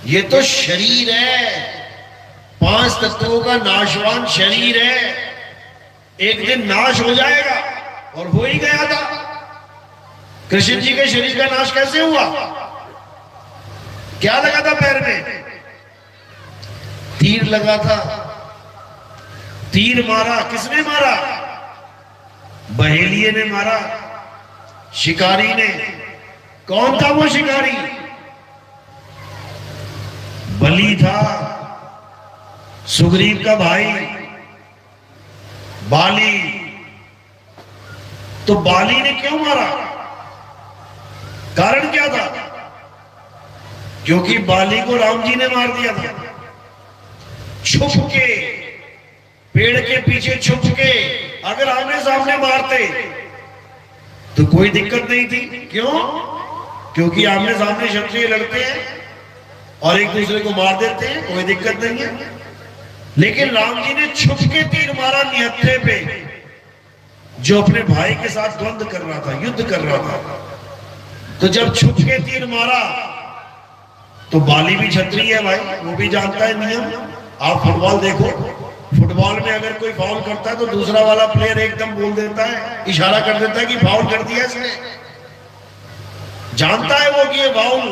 ये तो शरीर है, 5 तत्वों का नाशवान शरीर है, एक दिन नाश हो जाएगा और हो ही गया था। कृष्ण जी के शरीर का नाश कैसे हुआ? क्या लगा था पैर में? तीर लगा था। तीर मारा, किसने मारा? बहेलिये ने मारा, शिकारी ने। कौन था वो शिकारी? बलि था, सुग्रीव का भाई बाली। तो बाली ने क्यों मारा? कारण क्या था? क्योंकि बाली को राम जी ने मार दिया था, छुप के, पेड़ के पीछे छुप के। अगर आमने सामने मारते तो कोई दिक्कत नहीं थी। क्यों? क्योंकि आमने सामने क्षत्रिय लड़ते हैं और एक दूसरे को मार देते हैं, कोई दिक्कत नहीं है। लेकिन राम जी ने छुप के तीर मारा निहत्थे पे, जो अपने भाई के साथ द्वंद्व कर रहा था, युद्ध कर रहा था। तो जब छुप के तीर मारा तो बाली भी क्षत्रिय है भाई, वो भी जानता है नियम। आप फुटबॉल देखो, फुटबॉल में अगर कोई फाउल करता है तो दूसरा वाला प्लेयर एकदम बोल देता है, इशारा कर देता है कि फाउल कर दिया इसने। जानता है वो कि ये फाउल।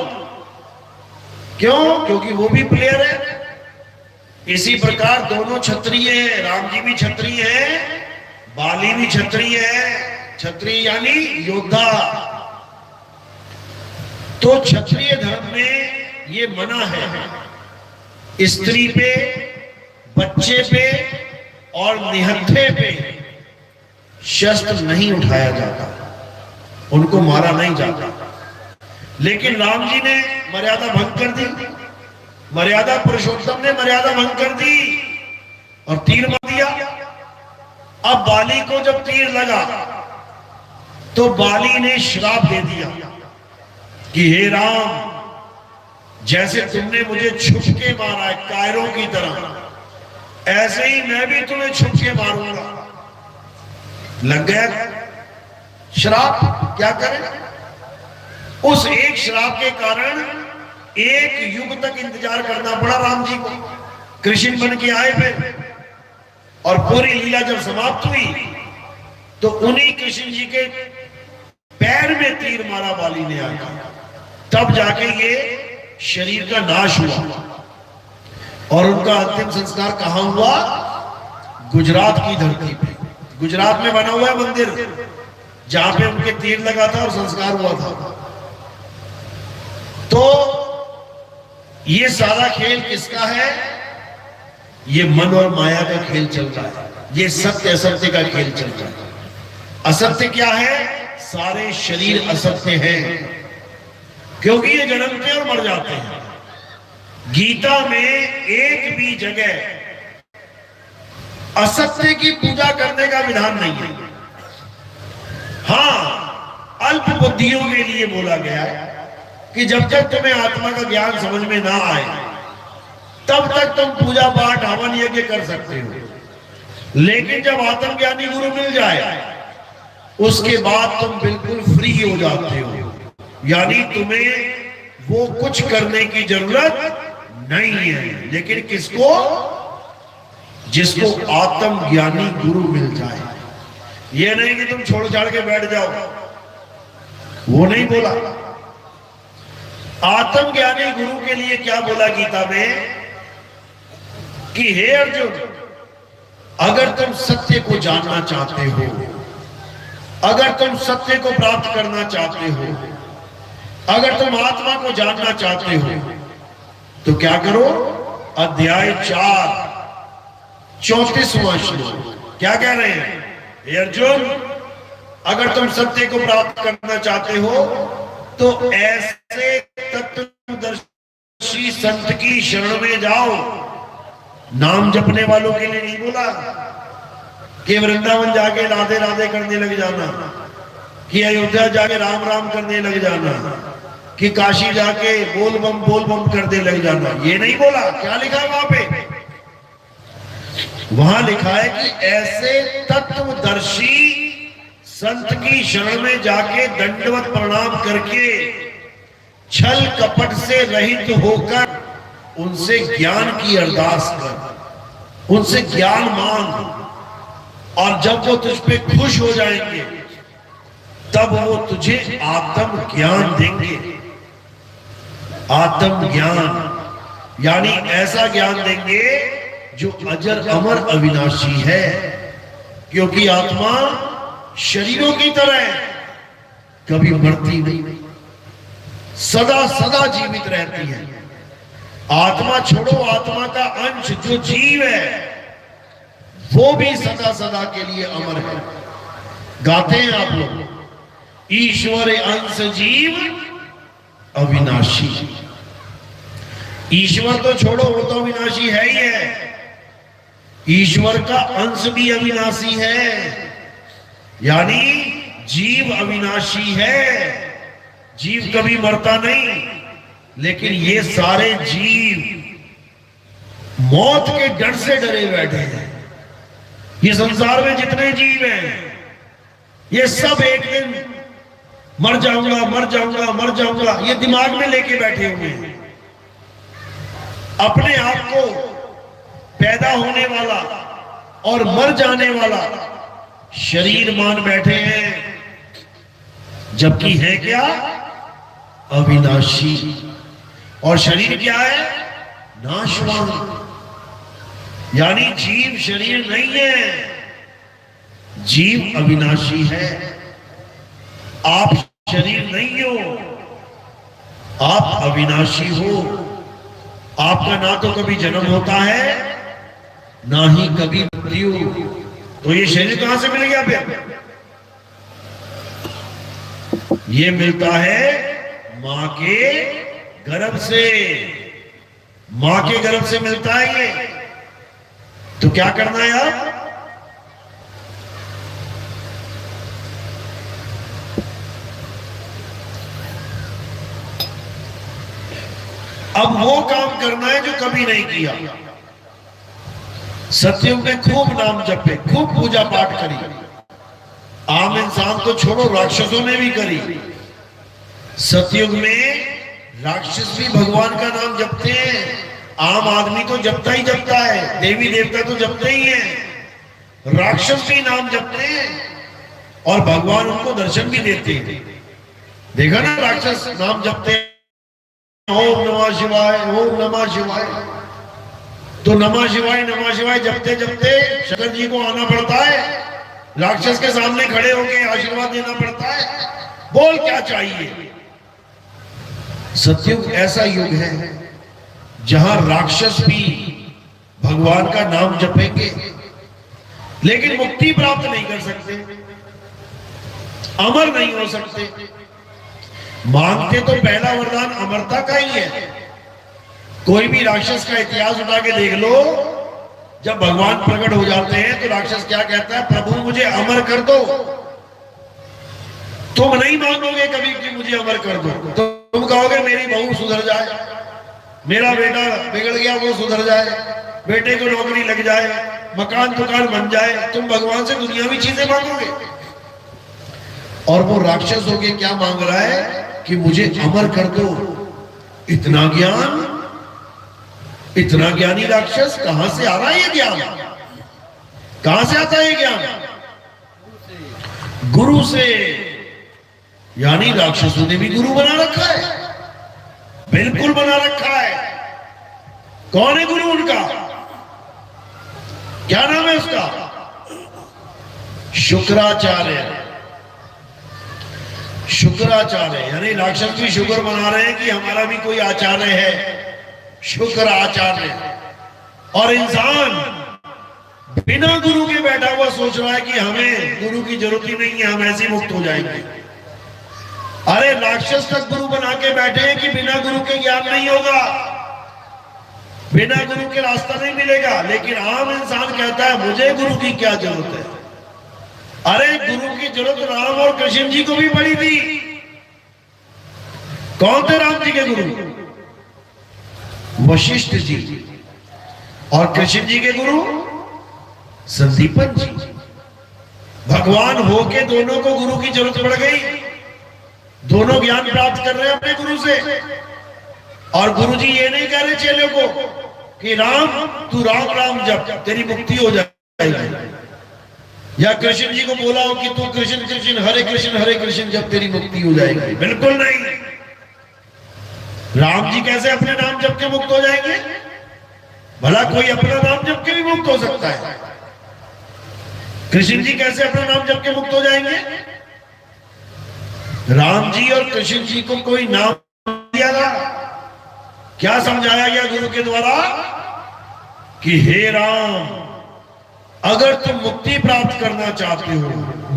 क्यों? क्योंकि वो भी प्लेयर है। इसी प्रकार दोनों क्षत्रिय हैं, राम जी भी क्षत्रिय है, बाली भी क्षत्रिय है। क्षत्रिय यानी योद्धा। तो क्षत्रिय धर्म में ये मना है, स्त्री पे, बच्चे पे और निहत्थे पे शस्त्र नहीं उठाया जाता, उनको मारा नहीं जाता। लेकिन राम जी ने मर्यादा भंग कर दी, मर्यादा पुरुषोत्तम ने मर्यादा भंग कर दी और तीर मार दिया। अब बाली को जब तीर लगा तो बाली ने श्राप दे दिया कि हे राम, जैसे तुमने मुझे छुप के मारा है कायरों की तरह, ऐसे ही मैं भी तुम्हें छुप के मारूंगा। लग गया श्राप। क्या करें? उस एक श्राप के कारण एक युग तक इंतजार करना पड़ा राम जी को। कृष्ण बन के आए फिर, और पूरी लीला जब समाप्त हुई तो उन्हीं कृष्ण जी के पैर में तीर मारा बाली ने आकर, तब जाके ये शरीर का नाश हुआ। और उनका अंतिम संस्कार कहां हुआ? गुजरात की धरती पे। गुजरात में बना हुआ है मंदिर जहां पे उनके तीर लगा था और संस्कार हुआ था। तो ये सारा खेल किसका है? ये मन और माया का खेल चल रहा है, ये सत्य असत्य का खेल चल रहा है। असत्य क्या है? सारे शरीर असत्य हैं, क्योंकि ये जन्मते और मर जाते हैं। गीता में एक भी जगह असत्य की पूजा करने का विधान नहीं है। हाँ, अल्प बुद्धियों के लिए बोला गया है कि जब तक तुम्हें आत्मा का ज्ञान समझ में ना आए तब तक तुम पूजा पाठ हवन यज्ञ कर सकते हो। लेकिन जब आत्मज्ञानी गुरु मिल जाए उसके बाद तुम बिल्कुल फ्री हो जाते हो, यानी तुम्हें वो कुछ करने की जरूरत नहीं है। लेकिन किसको? जिसको आत्मज्ञानी गुरु मिल जाए। ये नहीं कि तुम छोड़ छाड़ के बैठ जाओ, वो नहीं बोला। आत्मज्ञानी गुरु के लिए क्या बोला गीता में कि हे अर्जुन, अगर तुम सत्य को जानना चाहते हो, अगर तुम सत्य को प्राप्त करना चाहते हो, अगर तुम आत्मा को जानना चाहते हो तो क्या करो? अध्याय 4 34वां श्लोक क्या कह रहे हैं? हे अर्जुन, अगर तुम सत्य को प्राप्त करना चाहते हो तो ऐसे तत्वदर्शी संत की शरण में जाओ। नाम जपने वालों के लिए नहीं बोला कि वृंदावन जाके राधे राधे करने लग जाना, कि अयोध्या जाके राम राम करने लग जाना, कि काशी जाके बोल बम करने लग जाना। ये नहीं बोला। क्या लिखा है वहां पे? वहां लिखा है कि ऐसे तत्वदर्शी संत की शरण में जाके दंडवत प्रणाम करके छल कपट से रहित होकर उनसे ज्ञान की अरदास कर, उनसे ज्ञान मांग, और जब वो तुझ पे खुश हो जाएंगे तब वो तुझे आत्म ज्ञान देंगे। आत्म ज्ञान यानी ऐसा ज्ञान देंगे जो अजर अमर अविनाशी है, क्योंकि आत्मा शरीरों की तरह कभी मरती नहीं, सदा सदा जीवित रहती है। आत्मा छोड़ो, आत्मा का अंश जो जीव है वो भी सदा सदा के लिए अमर है। गाते हैं आप लोग, ईश्वर अंश जीव अविनाशी। ईश्वर तो छोड़ो, वो तो अविनाशी है ही है, ईश्वर का अंश भी अविनाशी है, यानी जीव अविनाशी है। जीव कभी मरता नहीं, लेकिन ये सारे जीव मौत के डर से डरे बैठे हैं। ये संसार में जितने जीव हैं ये सब एक दिन मर जाऊंगा, मर जाऊंगा, मर जाऊंगा, ये दिमाग में लेके बैठे हुए हैं। अपने आप को पैदा होने वाला और मर जाने वाला शरीर मान बैठे हैं, जबकि है क्या? अविनाशी। और शरीर क्या है? नाशवान। यानी जीव शरीर नहीं है, जीव अविनाशी है। आप शरीर नहीं हो, आप अविनाशी हो। आपका ना तो कभी जन्म होता है ना ही कभी मृत्यु। तो ये शरीर कहां से मिल गया फिर? ये मिलता है मां के गर्भ से। मां के गर्भ से मिलता है ये। तो क्या करना है आप? अब वो काम करना है जो कभी नहीं किया। सतयुग में खूब नाम जपे, खूब पूजा पाठ करी। आम इंसान तो छोड़ो, राक्षसों ने भी करी। सतयुग में राक्षस भी भगवान का नाम जपते हैं। आम आदमी तो जपता ही जपता है, देवी देवता तो जपते ही हैं, राक्षस भी नाम जपते हैं और भगवान उनको दर्शन भी देते हैं। देखा ना, राक्षस नाम जपते हैं, ओम नमः शिवाय, ओम नमः शिवाय। तो नमः शिवाय जपते जपते शंकर जी को आना पड़ता है, राक्षस के सामने खड़े होकर आशीर्वाद देना पड़ता है। बोल क्या चाहिए? सतयुग ऐसा युग है जहां राक्षस भी भगवान का नाम जपेंगे, लेकिन मुक्ति प्राप्त नहीं कर सकते, अमर नहीं हो सकते। मांगते तो पहला वरदान अमरता का ही है। कोई भी राक्षस का इतिहास उठा के देख लो, जब भगवान प्रकट हो जाते हैं तो राक्षस क्या कहता है? प्रभु मुझे अमर कर दो। तुम नहीं मांगोगे कभी कि मुझे अमर कर दो, तो तुम कहोगे मेरी बहू सुधर जाए, मेरा बेटा बिगड़ गया वो सुधर जाए, बेटे को नौकरी लग जाए, मकान दुकान बन जाए। तुम भगवान से दुनियावी चीजें मांगोगे। और वो राक्षस होके क्या मांग रहा है कि मुझे अमर कर दो। इतना ज्ञान, इतना ज्ञानी राक्षस कहां से आ रहा है? ये ज्ञान कहां से आता है? ये ज्ञान गुरु से। यानी राक्षसों ने भी गुरु बना रखा है, बिल्कुल बना रखा है। कौन है गुरु उनका? क्या नाम है उसका? शुक्राचार्य। शुक्राचार्य यानी राक्षस भी शुक्र बना रहे हैं कि हमारा भी कोई आचार्य है, शुक्र आचार्य। और इंसान बिना गुरु के बैठा हुआ सोच रहा है कि हमें गुरु की जरूरत ही नहीं है, हम ऐसे मुक्त हो जाएंगे। अरे राक्षस तक गुरु बना के बैठे हैं कि बिना गुरु के ज्ञान नहीं होगा, बिना गुरु के रास्ता नहीं मिलेगा। लेकिन आम इंसान कहता है मुझे गुरु की क्या जरूरत है? अरे गुरु की जरूरत राम और कृष्ण जी को भी पड़ी थी। कौन थे राम जी के गुरु? वशिष्ठ जी। और कृष्ण जी के गुरु संदीपन जी। भगवान होके दोनों को गुरु की जरूरत पड़ गई। दोनों ज्ञान प्राप्त कर रहे हैं अपने गुरु से। और गुरुजी ये नहीं कह रहे चेले को कि राम तू राम राम जप तेरी मुक्ति हो जाएगी, या कृष्ण जी को बोला हो कि तू कृष्ण कृष्ण हरे कृष्ण जब तेरी मुक्ति हो जाएगी। बिल्कुल नहीं। राम जी कैसे अपने नाम जप के मुक्त हो जाएंगे? भला कोई अपना नाम जप के भी मुक्त हो सकता है? कृष्ण जी कैसे अपना नाम जप के मुक्त हो जाएंगे? राम जी और कृष्ण जी को कोई नाम दिया था? क्या समझाया गया गुरु के द्वारा कि हे राम, अगर तुम मुक्ति प्राप्त करना चाहते हो,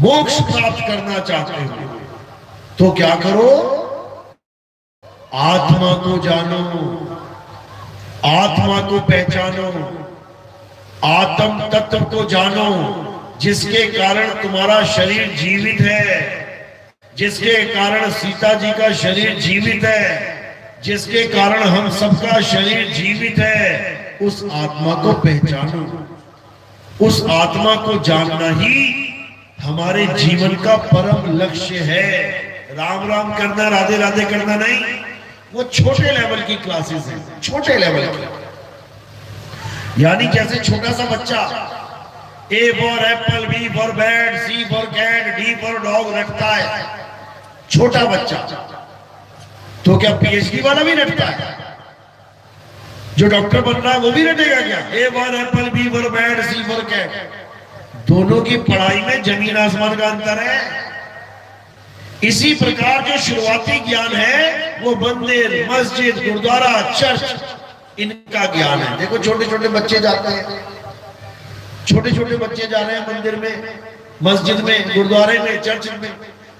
मोक्ष प्राप्त करना चाहते हो, तो क्या करो? आत्मा को जानो, आत्मा को पहचानो, आत्म तत्व को जानो, जिसके कारण तुम्हारा शरीर जीवित है, जिसके कारण सीता जी का शरीर जीवित है, जिसके कारण हम सबका शरीर जीवित है। उस आत्मा को पहचानो। उस आत्मा को जानना ही हमारे जीवन का परम लक्ष्य है। राम राम करना, राधे राधे करना नहीं, वो छोटे लेवल की क्लासेस हैं, छोटे लेवल की। यानी जैसे छोटा सा बच्चा A for apple, B for bat, C for cat, D for dog रटता है, छोटा बच्चा। तो क्या PhD वाला भी रटता है? जो डॉक्टर बन रहा है वो भी रटेगा क्या? A for apple, B for bat, C for cat. दोनों की पढ़ाई में जमीन आसमान का अंतर है। इसी प्रकार जो शुरुआती ज्ञान है वो मंदिर, मस्जिद, गुरुद्वारा, चर्च, इनका ज्ञान है। देखो छोटे छोटे बच्चे जाते हैं, छोटे छोटे बच्चे जा रहे हैं मंदिर में, मस्जिद में, गुरुद्वारे में, चर्च में।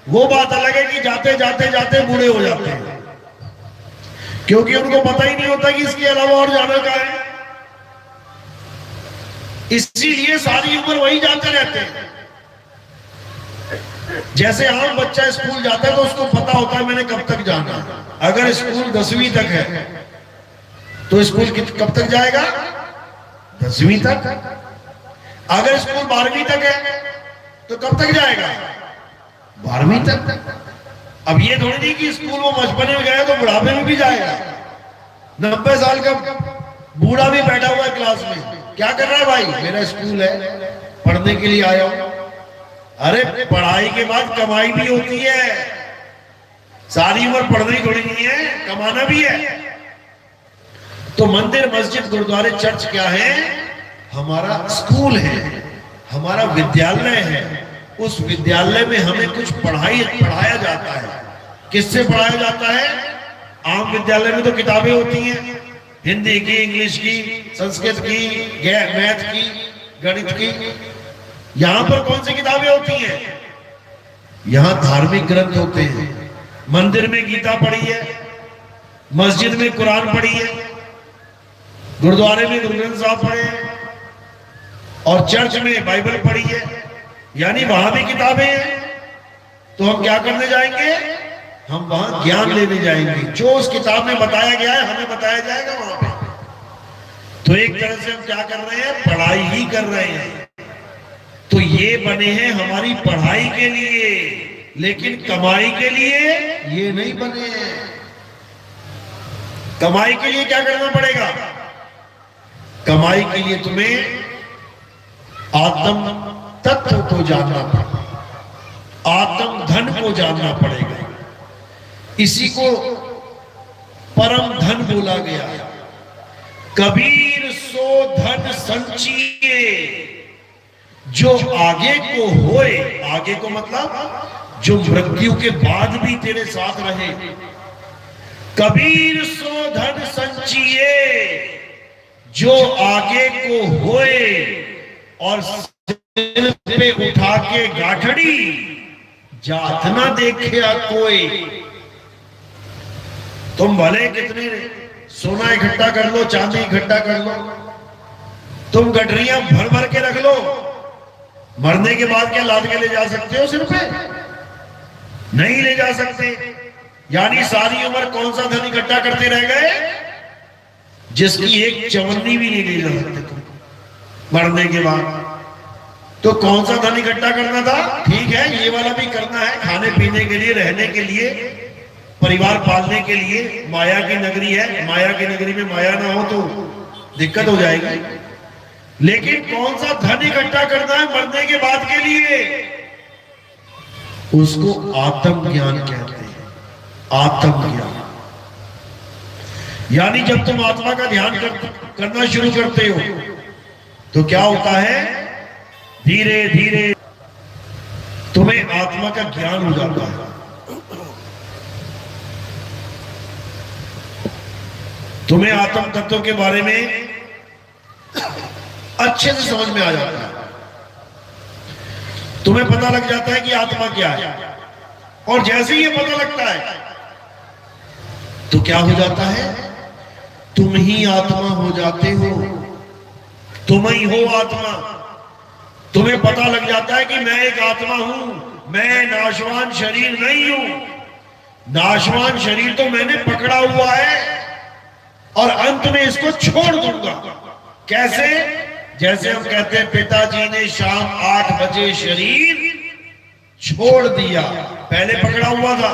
वो बात अलग है कि जाते जाते जाते बूढ़े हो जाते हैं, क्योंकि उनको पता ही नहीं होता कि इसके अलावा और जाने का है। इसीलिए सारी उम्र वही जाते रहते हैं। जैसे आम बच्चा स्कूल जाता है तो उसको पता होता है मैंने कब तक जाना है। अगर स्कूल 10वीं तक है तो स्कूल कब तक जाएगा? 10वीं तक। अगर स्कूल 12वीं तक है तो कब तक जाएगा? 12वीं तक। अब ये थोड़ी नहीं कि स्कूल वो बचपन में गया तो बुढ़ापे में भी जाएगा। 90 साल का बूढ़ा भी बैठा हुआ है क्लास में, क्या कर रहा है भाई? मेरा स्कूल है, पढ़ने के लिए आया हूं। अरे पढ़ाई के बाद कमाई भी होती है। सारी उम्र पढ़ना ही थोड़ी नहीं है, कमाना भी है। तो मंदिर, मस्जिद, गुरुद्वारे, चर्च क्या है? हमारा स्कूल है, हमारा विद्यालय है। उस विद्यालय में हमें कुछ पढ़ाया जाता है। किससे पढ़ाया जाता है? आम विद्यालय में तो किताबें होती हैं, हिंदी की, इंग्लिश की, संस्कृत की, मैथ की, गणित की। यहां पर कौन सी किताबें होती हैं? यहां धार्मिक ग्रंथ होते हैं। मंदिर में गीता पढ़ी है, मस्जिद में कुरान पढ़ी है, गुरुद्वारे में गुरु ग्रंथ साहब पढ़े हैं, और चर्च में बाइबल पढ़ी है। यानी वहां भी किताबें हैं। तो हम क्या करने जाएंगे? हम वहां ज्ञान लेने जाएंगे। जो उस किताब में बताया गया है हमें बताया जाएगा वहां पे। तो एक तरह से हम क्या कर रहे हैं? पढ़ाई ही कर रहे हैं। तो ये बने हैं हमारी पढ़ाई के लिए, लेकिन कमाई के लिए ये नहीं बने हैं। कमाई के लिए क्या करना पड़ेगा? कमाई के लिए तुम्हें आत्म तत्व को जानना पड़ेगा, आत्म धन को जानना पड़ेगा। इसी को परम धन बोला गया। कबीर सो धन संचिए जो आगे को होए। आगे को मतलब जो मृत्यु के बाद भी तेरे साथ रहे। कबीर सो धन संचिए जो आगे को होए, और सिर पे उठा के गाठड़ी जात ना देखिया कोई। तुम भले कितनी सोना इकट्ठा कर लो, चांदी इकट्ठा कर लो, तुम गठरियां भर भर के रख लो, मरने के बाद क्या लाद के ले जा सकते हो सिर पे? नहीं ले जा सकते। यानी सारी उम्र कौन सा धन इकट्ठा करते रह गए? जिसकी एक चवन्नी भी नहीं ले जा सकते तुम मरने के बाद। तो कौन सा धन इकट्ठा करना था? ठीक है, ये वाला भी करना है, खाने पीने के लिए, रहने के लिए, परिवार पालने के लिए माया की नगरी है, माया की नगरी में माया ना हो तो दिक्कत हो जाएगी। लेकिन कौन सा धन इकट्ठा करना है मरने के बाद के लिए, उसको आत्म ज्ञान कहते हैं। आत्म ज्ञान यानी जब तुम आत्मा का ध्यान करना शुरू करते हो तो क्या होता है, धीरे धीरे तुम्हें आत्मा का ज्ञान हो जाता है। तुम्हें आत्म तत्व के बारे में अच्छे से समझ में आ जाता है। तुम्हें पता लग जाता है कि आत्मा क्या है, और जैसे ही ये पता लगता है तो क्या हो जाता है, तुम ही आत्मा हो जाते हो। तुम ही हो आत्मा। तुम्हें पता लग जाता है कि मैं एक आत्मा हूं, मैं नाशवान शरीर नहीं हूं। नाशवान शरीर तो मैंने पकड़ा हुआ है और अंत में इसको छोड़ दूंगा। कैसे? जैसे हम कहते हैं पिताजी ने शाम 8 बजे शरीर छोड़ दिया, पहले पकड़ा हुआ था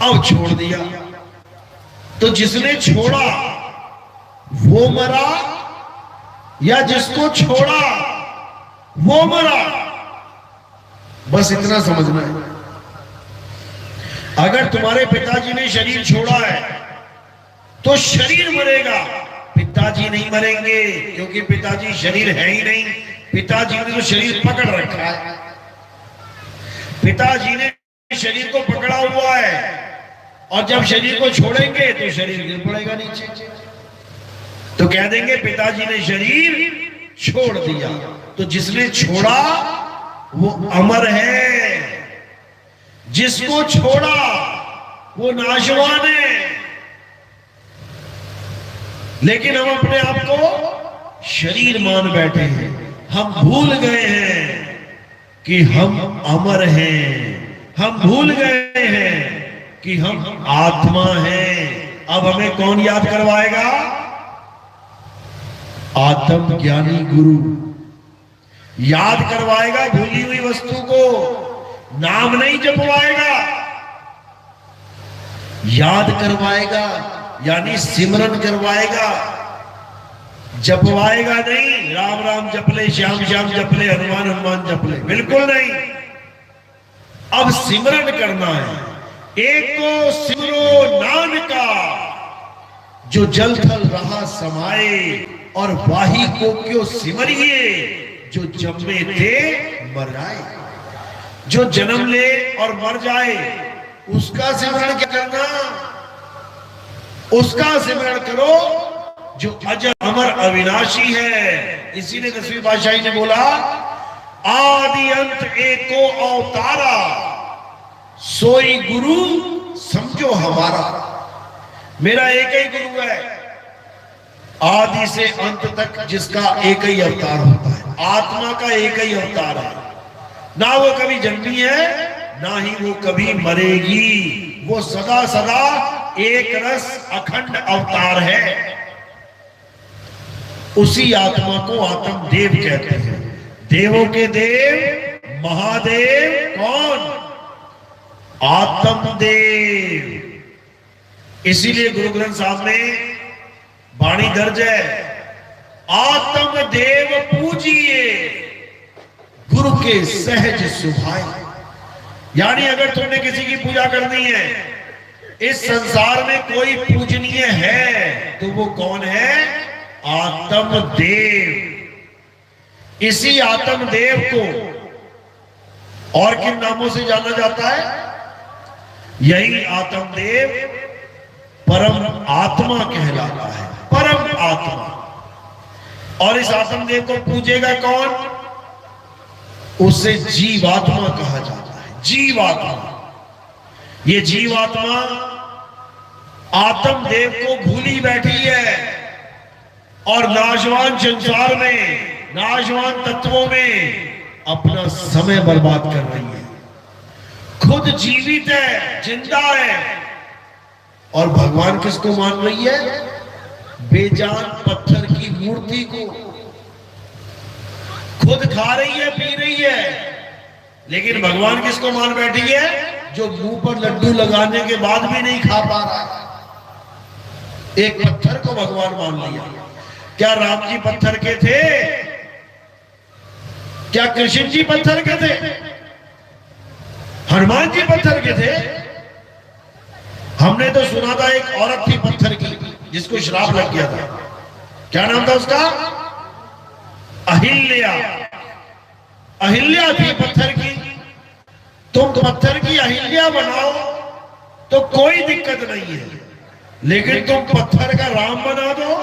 अब छोड़ दिया। तो जिसने छोड़ा वो मरा या जिसको छोड़ा वो मरा? बस इतना समझना है। अगर तुम्हारे पिताजी ने शरीर छोड़ा है तो शरीर मरेगा, पिताजी नहीं मरेंगे, क्योंकि पिताजी शरीर है ही नहीं। पिताजी ने तो शरीर पकड़ रखा है, पिताजी ने शरीर को पकड़ा हुआ है, और जब शरीर को छोड़ेंगे तो शरीर गिर पड़ेगा नीचे। तो कह देंगे पिताजी ने शरीर छोड़ दिया। तो जिसने छोड़ा वो अमर है, जिसको छोड़ा वो नाशवान है। लेकिन हम अपने आप को शरीर मान बैठे हैं। हम भूल गए हैं कि हम अमर हैं। हम भूल गए हैं कि हम आत्मा हैं। अब हमें कौन याद करवाएगा? आत्म ज्ञानी गुरु याद करवाएगा भूली हुई वस्तु को। नाम नहीं जपवाएगा, याद करवाएगा, यानी सिमरन करवाएगा। जपवाएगा नहीं, राम राम जपले, श्याम श्याम जपले, हनुमान हनुमान जपले, बिल्कुल नहीं। अब सिमरन करना है। एक को सिमरो नानका जो जल थल रहा समाए, और वाही को क्यों सिमरिए जो जन्मे थे मर जाए। जो जन्म ले और मर जाए उसका सिमरण क्या करना? उसका सिमरण करो जो अजर अमर अविनाशी है। इसीलिए 10वीं पातशाही ने बोला, आदि अंत एको अवतारा, सोई गुरु समझो हमारा। मेरा एक ही गुरु है, आदि से अंत तक जिसका एक ही अवतार होता है। आत्मा का एक ही अवतार है, ना वो कभी जन्मी है ना ही वो कभी मरेगी। वो सदा सदा एक रस अखंड अवतार है। उसी आत्मा को आत्म देव कहते हैं। देवों के देव महादेव कौन? आत्म देव। इसीलिए गुरु ग्रंथ साहब में वाणी दर्ज है, आत्म देव पूजिए गुरु के सहज सुभाए। यानी अगर तुमने किसी की पूजा करनी है, इस संसार में कोई पूजनीय है तो वो कौन है? आत्म देव। इसी आत्म देव को और किन नामों से जाना जाता है? यही आत्म देव परम आत्मा कहलाता है, परम आत्मा। और इस आत्म देव को पूजेगा कौन? उसे जीवात्मा कहा जाता है। जीवात्मा। ये जीवात्मा आत्म देव को भूली बैठी है और नाशवान संसार में, नाशवान तत्वों में अपना समय बर्बाद कर रही है। खुद जीवित है, जिंदा है, और भगवान किसको मान रही है? बेजान पत्थर की मूर्ति को। खुद खा रही है, पी रही है, लेकिन भगवान किसको मान बैठी है? जो मुंह पर लड्डू लगाने के बाद भी नहीं खा पा रहा। एक पत्थर को भगवान मान लिया। क्या राम जी पत्थर के थे? क्या कृष्ण जी पत्थर के थे? हनुमान जी पत्थर के थे? हमने तो सुना था एक औरत थी पत्थर की, जिसको श्राप लग गया था। क्या नाम था उसका? अहिल्या। अहिल्या थी पत्थर की। तुम पत्थर की अहिल्या बनाओ तो कोई दिक्कत नहीं है, लेकिन तुम पत्थर का राम बना दो,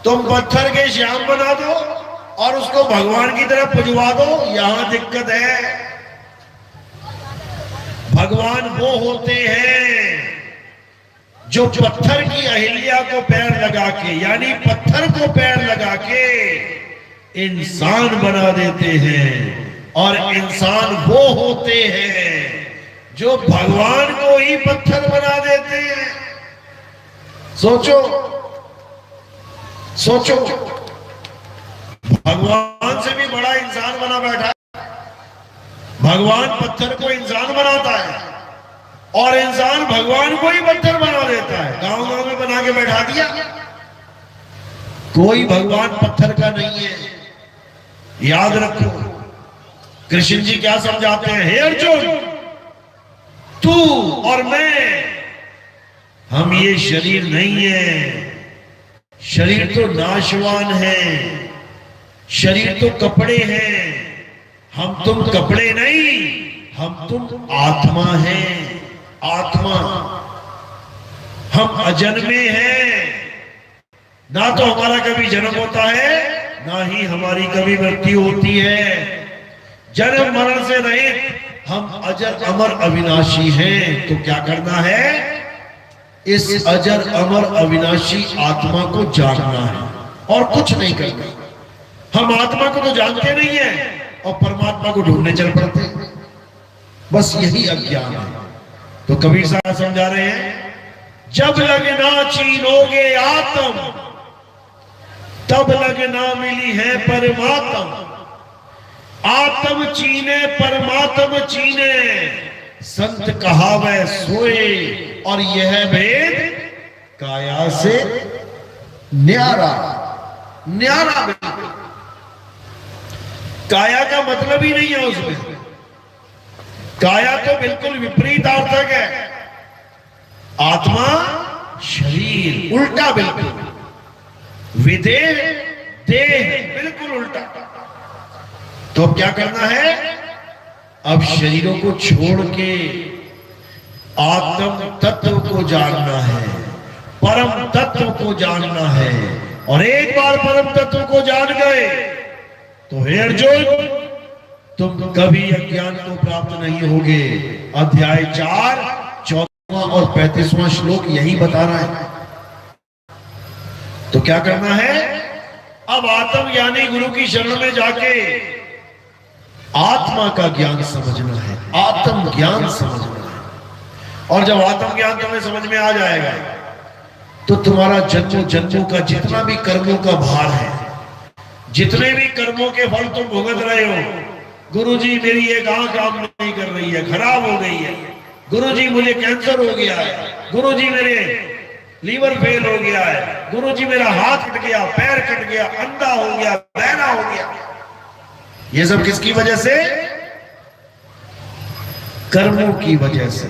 तुम पत्थर के श्याम बना दो और उसको भगवान की तरफ पुजवा दो, यहां दिक्कत है। भगवान वो होते हैं जो पत्थर की अहिल्या को पैर लगा के, यानी पत्थर को पैर लगा के इंसान बना देते हैं। और इंसान वो होते हैं जो भगवान को ही पत्थर बना देते हैं। सोचो सोचो, भगवान से भी बड़ा इंसान बना बैठा है। भगवान पत्थर को इंसान बनाता है और इंसान भगवान को ही पत्थर बना देता है। गांव गांव में बना के बैठा दिया। कोई भगवान पत्थर का नहीं है, याद रखो। कृष्ण जी क्या समझाते हैं? हे अर्जुन, तू और मैं, हम ये शरीर नहीं है। शरीर तो नाशवान है, शरीर तो कपड़े हैं। हम तुम कपड़े नहीं, हम तुम आत्मा हैं। आत्मा, हम अजन्मे हैं। ना तो हमारा कभी जन्म होता है, ना ही हमारी कभी मृत्यु होती है। जन्म मरण से रहित हम अजर अमर अविनाशी हैं। तो क्या करना है? इस अजर अमर अविनाशी आत्मा को जानना है और कुछ नहीं करना। हम आत्मा को तो जानते नहीं है और परमात्मा को ढूंढने चल पड़ते हैं। बस यही अज्ञान है। तो कबीर साहब समझा रहे हैं, जब लगना चीनोगे आत्म, तब लगना मिली है परमात्म। आत्म चीने परमात्म चीने, संत कहावै सोए। और यह भेद काया से न्यारा, न्यारा बिल्कुल। काया का मतलब ही नहीं है उसमें। काया तो बिल्कुल विपरीत अर्थक है। आत्मा शरीर, उल्टा बिल्कुल। विदेह देह, बिल्कुल उल्टा। तो अब क्या करना है? अब शरीरों को छोड़ के आत्म तत्व को जानना है, परम तत्व को जानना है। और एक बार परम तत्व को जान गए तो हे अर्जुन, तुम कभी अज्ञान को प्राप्त नहीं होगे। अध्याय 4 14वां और 35वां श्लोक यही बता रहा है। तो क्या करना है? अब आत्म ज्ञानी गुरु की शरण में जाके आत्मा का ज्ञान समझना है, आत्म ज्ञान समझना है। और जब आत्म ज्ञान तुम्हें समझ में आ जाएगा तो तुम्हारा जन्मों जन्मों का जितना भी कर्मों का भार है, जितने भी कर्मों के फल तुम भुगत रहे हो, गुरुजी मेरी एक आंख काम नहीं कर रही है, खराब हो गई है, गुरुजी मुझे कैंसर हो गया है, गुरुजी मेरे लीवर फेल हो गया है, गुरुजी मेरा हाथ कट गया, पैर कट गया, अंधा हो गया, बहरा हो गया। ये सब किसकी वजह से? कर्मों की वजह से।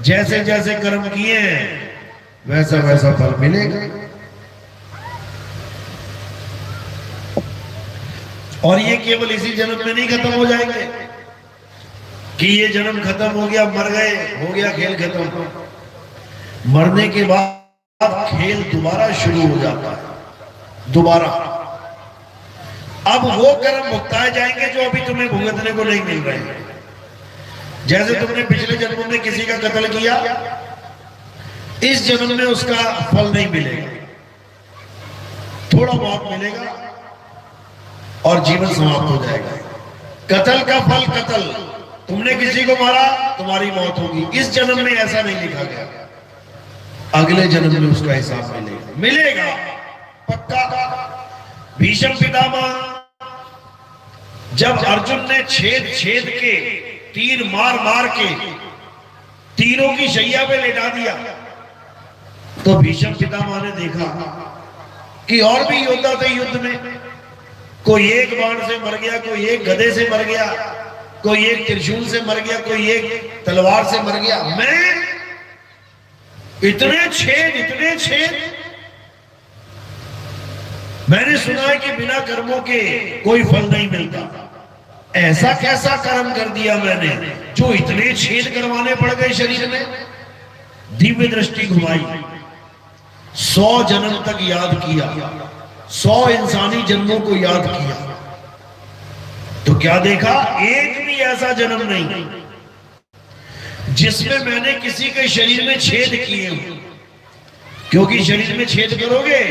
जैसे जैसे कर्म किए वैसा वैसा फल मिलेगा। और ये केवल इसी जन्म में नहीं खत्म हो जाएंगे कि ये जन्म खत्म हो गया, मर गए, हो गया खेल खत्म। मरने के बाद खेल दोबारा शुरू हो जाता है, दोबारा। अब वो कर्म भुगताए जाएंगे जो अभी तुम्हें भुगतने को नहीं मिल रहे। जैसे तुमने पिछले जन्म में किसी का कत्ल किया, इस जन्म में उसका फल नहीं मिलेगा, थोड़ा बहुत मिलेगा और जीवन समाप्त हो जाएगा। कत्ल का फल कत्ल, तुमने किसी को मारा, तुम्हारी मौत होगी। इस जन्म में ऐसा नहीं लिखा गया, अगले जन्म में उसका हिसाब मिलेगा, मिलेगा पक्का। भीष्म पितामह जब अर्जुन ने छेद छेद के तीर मार मार के तीरों की शैया पे लेटा दिया। तो भीष्म पितामह ने देखा कि और भी योद्धा थे युद्ध में, कोई एक बाण से मर गया, कोई एक गदे से मर गया, कोई एक त्रिशूल से मर गया, कोई एक तलवार से मर गया। मैं इतने छेद। मैंने सुना है कि बिना कर्मों के कोई फल नहीं मिलता। ऐसा कैसा कर्म कर दिया मैंने जो इतने छेद करवाने पड़ गए शरीर में? दिव्य दृष्टि घुमाई, 100 जन्म तक याद किया, 100 इंसानी जन्मों को याद किया, तो क्या देखा? एक भी ऐसा जन्म नहीं जिसमें मैंने किसी के शरीर में छेद किए हो। क्योंकि शरीर में छेद करोगे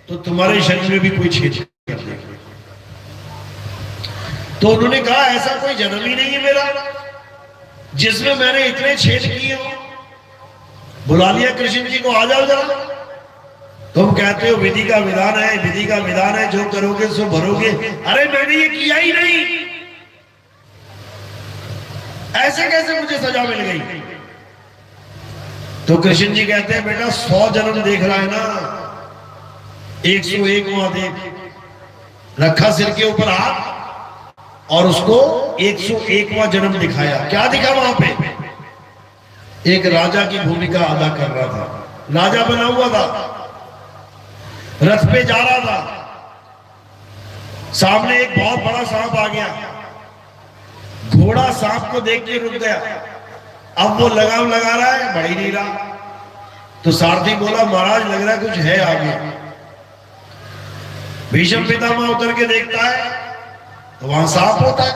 तो तुम्हारे शरीर में भी कोई छेद कर देगा। तो उन्होंने कहा ऐसा कोई जन्म ही नहीं है मेरा जिसमें मैंने इतने छेद किए हो। बुला लिया कृष्ण जी को, आ जाओ जरा। तुम कहते हो विधि का विधान है, विधि का विधान है, जो करोगे सो भरोगे। अरे मैंने ये किया ही नहीं, ऐसे कैसे मुझे सजा मिल गई? तो कृष्ण जी कहते हैं बेटा 100 जन्म देख रहा है ना, 101 वहां देख। रखा सिर के ऊपर हाथ और उसको 101वां जन्म दिखाया। क्या दिखा वहां पे? एक राजा की भूमिका अदा कर रहा था। राजा बना हुआ था, रथ पे जा रहा था, सामने एक बहुत बड़ा सांप आ गया। घोड़ा सांप को देख के रुक गया। अब वो लगाम लगा रहा है, बढ़ ही नहीं रहा। तो सारथी बोला महाराज लग रहा है कुछ है आगे। भीष्म पितामह उतर के देखता है तो वहां सांप होता है।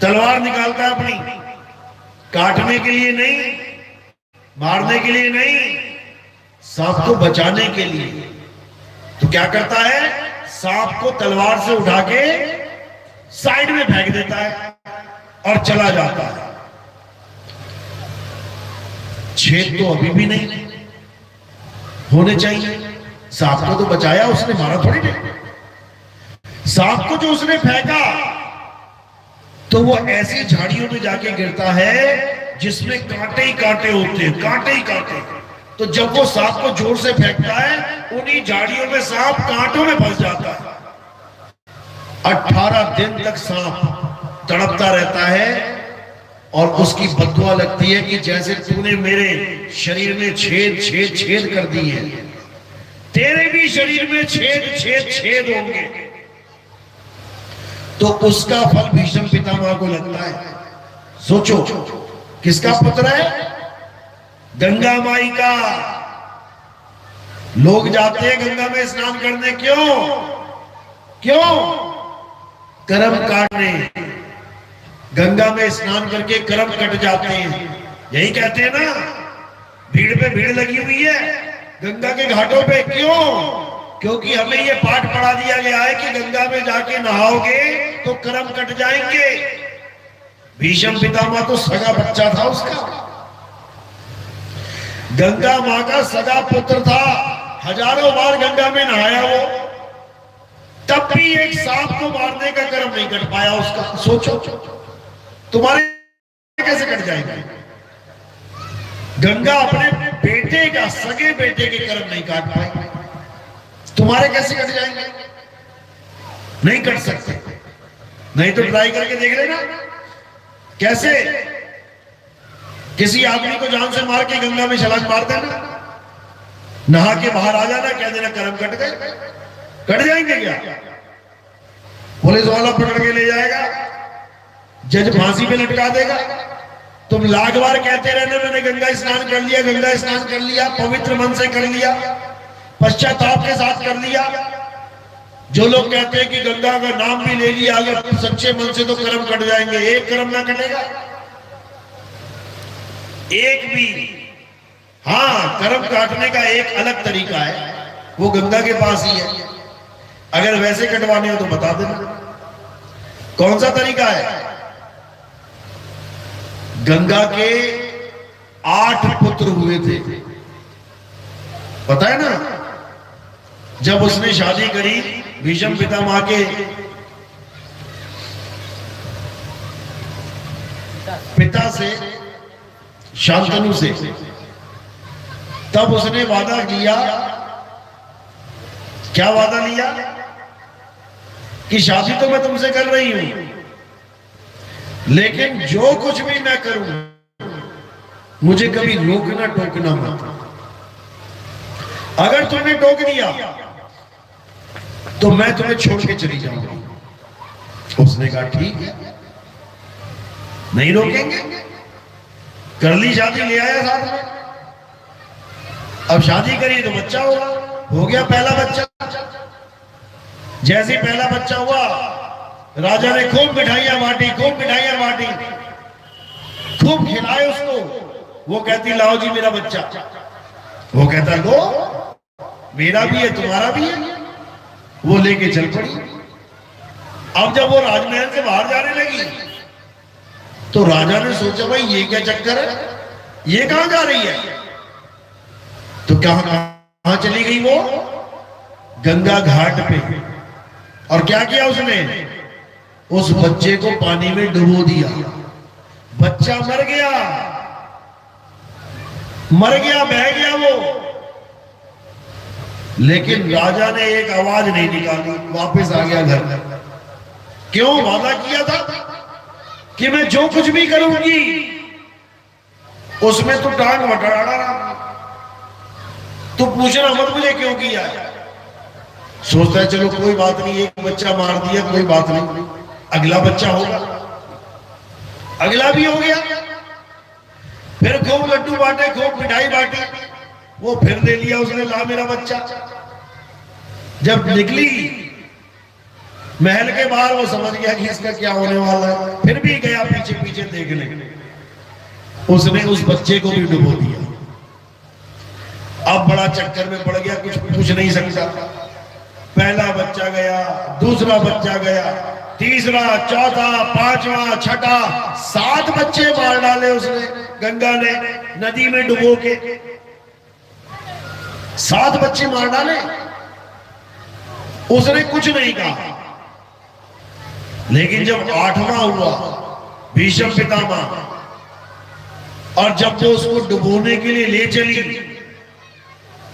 तलवार निकालता है अपनी, काटने के लिए नहीं, मारने के लिए नहीं, सांप को बचाने के लिए। तो क्या करता है? सांप को तलवार से उठा के साइड में फेंक देता है और चला जाता है। छेद तो अभी भी नहीं होने चाहिए। सांप को तो बचाया उसने, मारा थोड़ी नहीं। सांप को जो उसने फेंका तो वो ऐसी झाड़ियों में जाके गिरता है जिसमें कांटे ही कांटे होते हैं, कांटे ही कांटे। तो जब वो सांप को जोर से फेंकता है, उन्हीं झाड़ियों में सांप कांटों में फंस जाता है। 18 दिन तक सांप तड़पता रहता है और उसकी बददुआ लगती है कि जैसे तूने मेरे शरीर में छेद छेद छेद कर दिए हैं, तेरे भी शरीर में छेद छेद छेद होंगे। तो उसका फल भीष्म पितामह को लगता है। सोचो किसका पुत्र है? गंगा माई का। लोग जाते हैं गंगा में स्नान करने, क्यों? कर्म काटने। गंगा में स्नान करके कर्म कट जाते हैं। यही कहते हैं ना, भीड़ पे भीड़ लगी हुई है गंगा के घाटों पे। क्यों? क्योंकि हमें ये पाठ पढ़ा दिया गया है कि गंगा में जाके नहाओगे तो कर्म कट जाएंगे। भीष्म पितामह तो सगा बच्चा था उसका, गंगा मां का सगा पुत्र था। हजारों बार गंगा में नहाया वो, तब भी एक सांप को मारने का कर्म नहीं कट पाया उसका। सोचो तुम्हारे कैसे कट जाएंगे? गंगा अपने बेटे का, सगे बेटे के कर्म नहीं काट पाए, तुम्हारे कैसे कट जाएंगे? नहीं कट सकते। नहीं तो ट्राई करके देख लेना कैसे। किसी आदमी को जान से मार के गंगा में छलांग मार देना, नहा के बाहर आ जाना, कह देना कर्म कट गए। कट जाएंगे क्या? पुलिस वाला पकड़ के ले जाएगा, जज फांसी पे लटका देगा। तुम लाख बार कहते रहने मैंने गंगा स्नान कर लिया, गंगा स्नान कर लिया, पवित्र मन से कर लिया, पश्चाताप के साथ कर लिया। जो लोग कहते हैं कि गंगा का नाम भी ले लिया अगर सच्चे मन से तो कर्म कट जाएंगे, एक कर्म ना कटेगा, एक भी। हाँ, कर्म काटने का एक अलग तरीका है, वो गंगा के पास ही है। अगर वैसे कटवाने हो तो बता देना कौन सा तरीका है। गंगा के 8 पुत्र हुए थे, पता है ना। जब उसने शादी करी भीष्म पितामह के पिता से, शांतनु से, तब उसने वादा किया। क्या वादा लिया? कि शादी तो मैं तुमसे कर रही हूं, लेकिन जो कुछ भी मैं करूं मुझे कभी रोकना टोकना मत। अगर तुमने टोक दिया तो मैं तुम्हें छोड़ के चली जाऊंगी। उसने कहा ठीक है, नहीं रोकेंगे। कर ली शादी, ले आया साथ में। अब शादी करी तो बच्चा हुआ, हो गया पहला बच्चा। जैसे पहला बच्चा हुआ, राजा ने खूब मिठाइयां बांटी, खूब मिठाइयां बांटी, खूब खिलाए उसको। वो कहती लाओ जी मेरा बच्चा। वो कहता लो, मेरा भी है तुम्हारा भी है। वो लेके चल पड़ी। अब जब वो राजमहल से बाहर जाने लगी तो राजा ने सोचा भाई ये क्या चक्कर है, ये कहां जा रही है? तो कहां चली गई वो? गंगा घाट पे। और क्या किया उसने? उस बच्चे को पानी में डुबो दिया। बच्चा मर गया, मर गया, बह गया वो। लेकिन राजा ने एक आवाज नहीं निकाली, वापस आ गया घर। क्यों? वादा किया था कि मैं जो कुछ भी करूंगी उसमें तू टांग वटाड़ा रहा। तू पूछना मत मुझे क्यों किया। सोचता है चलो कोई बात नहीं, एक बच्चा मार दिया, कोई बात नहीं, अगला बच्चा होगा। अगला भी हो गया। फिर खूब लड्डू बांटे, खूब मिठाई बांटी। वो फिर ले लिया उसने, ला मेरा बच्चा। जब निकली महल के बाहर, वो समझ गया कि इसका क्या होने वाला है। फिर भी गया पीछे पीछे देखने। उसने उस बच्चे को भी डुबो दिया। अब बड़ा चक्कर में पड़ गया, कुछ पूछ नहीं सकता। पहला बच्चा गया, दूसरा बच्चा गया, तीसरा, चौथा, पांचवा, छठा, 7 बच्चे मार डाले उसने, गंगा ने नदी में डुबो के। 7 बच्चे मार डाले। उसने कुछ नहीं कहा। लेकिन जब 8वां हुआ, भीष्म पितामह, और जब वो उसको डुबोने के लिए ले चली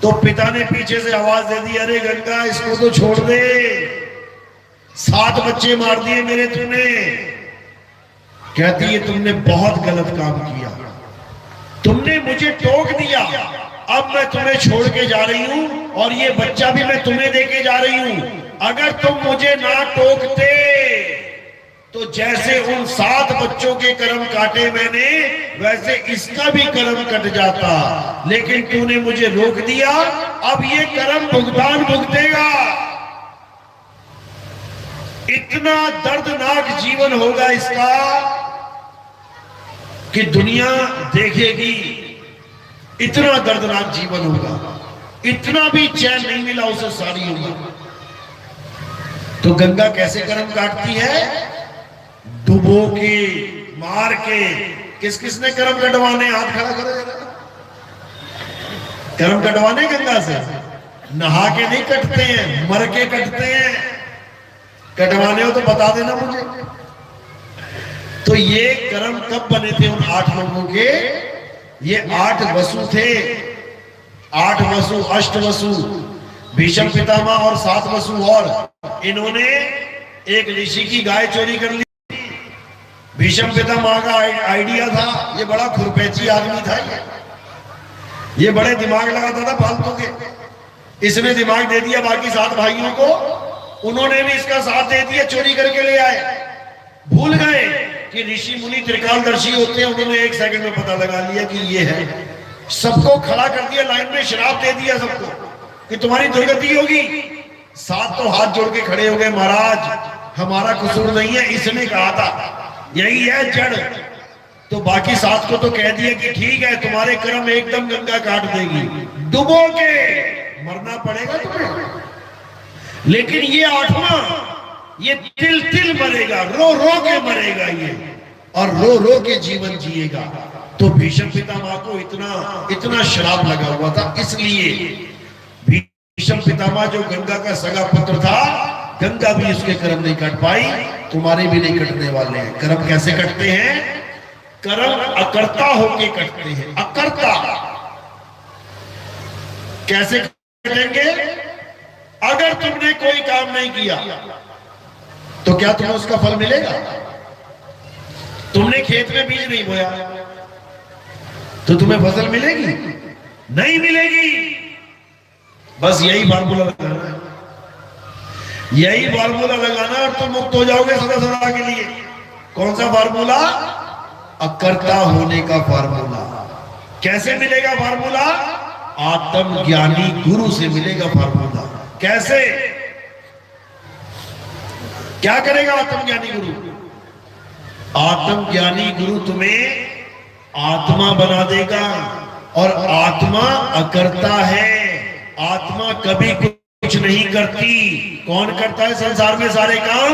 तो पिता ने पीछे से आवाज दे दी, अरे गंगा इसको तो छोड़ दे, 7 बच्चे मार दिए मेरे तूने। कहती है तुमने बहुत गलत काम किया, तुमने मुझे टोक दिया, अब मैं तुम्हें छोड़ के जा रही हूं और ये बच्चा भी मैं तुम्हें देके जा रही हूं। अगर तुम मुझे ना टोकते तो जैसे उन 7 बच्चों के कर्म काटे मैंने, वैसे इसका भी कर्म कट जाता। लेकिन तूने मुझे रोक दिया, अब ये कर्म भुगतान भुगतेगा। इतना दर्दनाक जीवन होगा इसका कि दुनिया देखेगी। इतना दर्दनाक जीवन होगा, इतना भी चैन नहीं मिला उसे सारी उम्र। तो गंगा कैसे कर्म काटती है? डुबो के, मार के। किस किसने कर्म कटवाने? हाथ खड़ा करो जरा। कर्म कटवाने गंगा से? नहा के नहीं कटते हैं, मर के कटते हैं। कटवाने हो तो बता देना मुझे। तो ये कर्म कब बने थे उन 8 लोगों के? ये 8 वसु थे। 8 वसु, अष्टवसु, भीष्म पितामह और 7 वसु। और इन्होंने एक ऋषि की गाय चोरी कर ली। भीष्म पितामह का आइडिया था, ये बड़ा खुरपैची आदमी था, ये बड़े दिमाग लगाता था फालतू के। इसने दिमाग दे दिया बाकी 7 भाइयों को, उन्होंने भी इसका साथ दे दिया, चोरी करके ले आए। भूल गए कि ऋषि मुनि त्रिकालदर्शी होते हैं, उन्होंने 1 सेकंड में पता लगा लिया कि ये है। सबको खड़ा कर दिया लाइन में, श्राप दे दिया सबको कि तुम्हारी दुर्गति होगी। 7 तो हाथ जोड़ के खड़े हो गए, महाराज हमारा कसूर नहीं है, इसने कहा था, यही है जड़। तो बाकी 7 को तो कह दिया कि ठीक है, तुम्हारे कर्म एकदम गंगा काट देगी, डुबो के मरना पड़ेगा तुम्हें। लेकिन ये 8वां, ये तिल तिल मरेगा, रो रो के मरेगा ये, और रो रो के जीवन जिएगा। तो भीष्म पितामह को इतना श्राप लगा हुआ था। इसलिए भीष्म पितामह जो गंगा का सगा पुत्र था, गंगा भी उसके कर्म नहीं कट पाई, तुम्हारे भी नहीं कटने वाले हैं। कर्म कैसे कटते हैं? कर्म अकर्ता होके कटते हैं। अकर्ता कैसे कटेंगे? अगर तुमने कोई काम नहीं किया तो क्या तुम्हें उसका फल मिलेगा? तुमने खेत में बीज नहीं बोया तो तुम्हें फसल मिलेगी? नहीं मिलेगी। बस यही फार्मूला लगाना है, यही फार्मूला लगाना और तुम मुक्त हो जाओगे सदा सदा के लिए। कौन सा फार्मूला? अकर्ता होने का फार्मूला। कैसे मिलेगा फार्मूला? आत्मज्ञानी गुरु से मिलेगा फार्मूला। कैसे? क्या करेगा आत्मज्ञानी गुरु? आत्मज्ञानी गुरु तुम्हें आत्मा बना देगा, और आत्मा अकर्ता है। आत्मा कभी कुछ नहीं करती। कौन करता है संसार में सारे काम?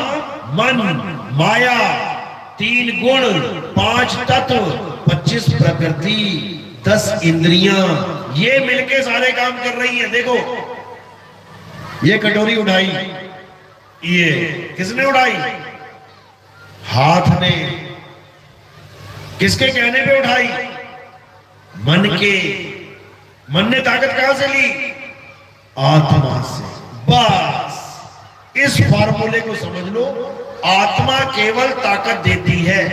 मन, माया, 3 गुण, 5 तत्व, 25 प्रकृति, 10 इंद्रियां, ये मिलके सारे काम कर रही हैं। देखो, ये कटोरी उठाई, ये किसने उठाई? हाथ ने। किसके कहने पे उठाई? मन के। मन ने ताकत कहां से ली? आत्मा से। बस इस फार्मूले को समझ लो। आत्मा केवल ताकत देती है,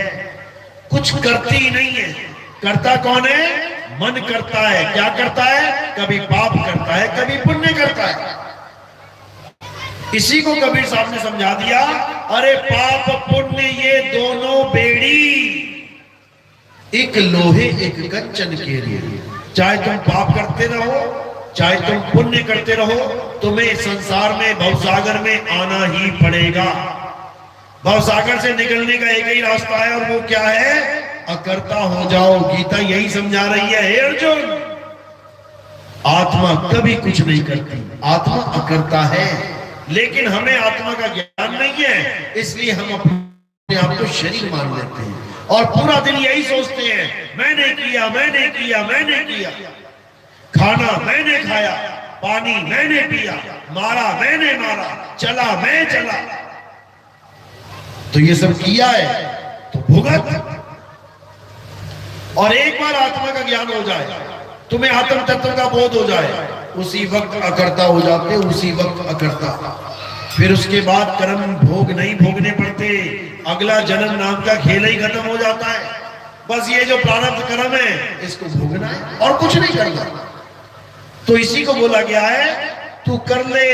कुछ करती ही नहीं है। करता कौन है? मन करता है। क्या करता है? कभी पाप करता है, कभी पुण्य करता है। इसी को कबीर साहब ने समझा दिया, अरे पाप पुण्य ये दोनों बेड़ी एक लोहे एक कंचन के लिए। चाहे तुम पाप करते रहो, चाहे तुम पुण्य करते रहो, तुम्हें संसार में भवसागर में आना ही पड़ेगा। भवसागर से निकलने का एक ही रास्ता है, और वो क्या है? अकर्ता हो जाओ। गीता यही समझा रही है, हे अर्जुन, आत्मा कभी कुछ नहीं करती, आत्मा अकर्ता है। लेकिन हमें आत्मा का ज्ञान नहीं है, इसलिए हम अपने आप को शरीर मान लेते हैं और पूरा दिन यही सोचते हैं, मैंने किया, मैंने किया, मैंने किया। खाना मैंने खाया, पानी मैंने पिया, मारा मैंने मारा, चला मैं चला। तो ये सब किया है तो भुगत। और एक बार आत्मा का ज्ञान हो जाए, तुम्हें आत्म तत्व का बोध हो जाए, उसी वक्त अकर्ता हो जाते, उसी वक्त अकर्ता। फिर उसके बाद कर्म भोग नहीं भोगने पड़ते, अगला जन्म नाम का खेल ही खत्म हो जाता है। बस ये जो प्रारब्ध कर्म है इसको भोगना है और कुछ नहीं करना। तो इसी को बोला गया है, तू कर ले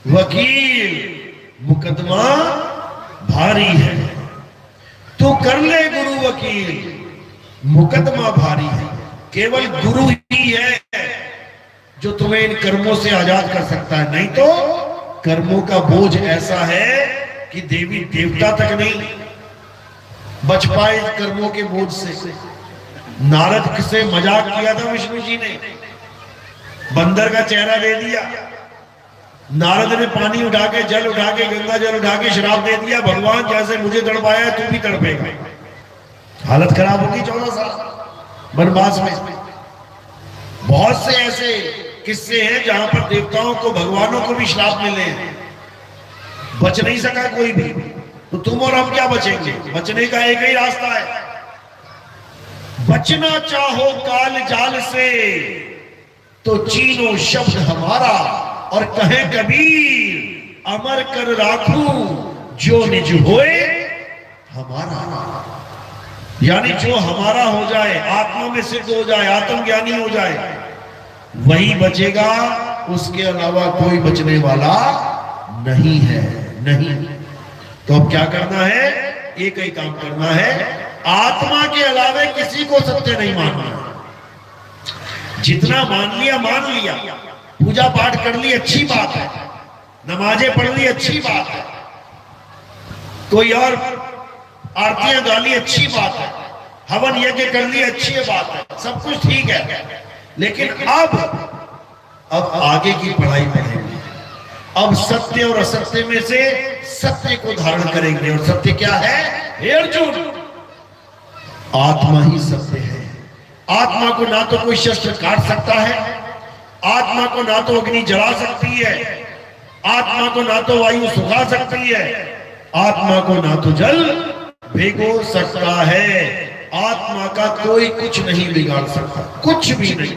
वकील मुकदमा भारी है। तू कर ले गुरु वकील मुकदमा भारी है। केवल गुरु ही है जो तुम्हें इन कर्मों से आजाद कर सकता है, नहीं तो कर्मों का बोझ ऐसा है कि देवी देवता तक नहीं बच पाए कर्मों के बोझ से। नारद से मजाक किया था विष्णु जी ने, बंदर का चेहरा दे दिया। नारद ने पानी उठा के, जल उठा के, गंगा जल उठा के श्राप दे दिया, भगवान जैसे मुझे तड़पाया तू भी तड़पेगा। हालत खराब होगी 14 साल वनवास में। बहुत से ऐसे किस्से हैं जहां पर देवताओं को, भगवानों को भी श्राप मिले हैं, बच नहीं सका कोई भी। तो तुम और हम क्या बचेंगे? बचने का एक ही रास्ता है, बचना चाहो काल जाल से तो चीनो शब्द हमारा, और कहे कबीर अमर कर राखूं जो निज होए हमारा। यानी जो हमारा हो जाए, आत्मा में सिद्ध हो जाए, आत्मज्ञानी हो जाए, वही बचेगा, उसके अलावा कोई बचने वाला नहीं है। नहीं। तो अब क्या करना है? एक ही काम करना है, आत्मा के अलावा किसी को सत्य नहीं मानना। जितना मान लिया मान लिया, पूजा पाठ कर ली अच्छी बात है, नमाजें पढ़ ली अच्छी बात है, कोई और आरतियां गाली अच्छी बात है, हवन यज्ञ कर ली अच्छी बात है, सब कुछ ठीक है। लेकिन अब आगे की पढ़ाई पढ़ेंगे। अब सत्य और असत्य में से सत्य को धारण करेंगे। और सत्य क्या है? हे अर्जुन, आत्मा ही सत्य है। आत्मा को ना तो कोई शस्त्र काट सकता है, आत्मा को ना तो अग्नि जला सकती है, आत्मा को ना तो वायु सुखा सकती है, आत्मा को ना तो जल भिगो सकता है, आत्मा का कोई कुछ नहीं बिगाड़ सकता, कुछ भी नहीं।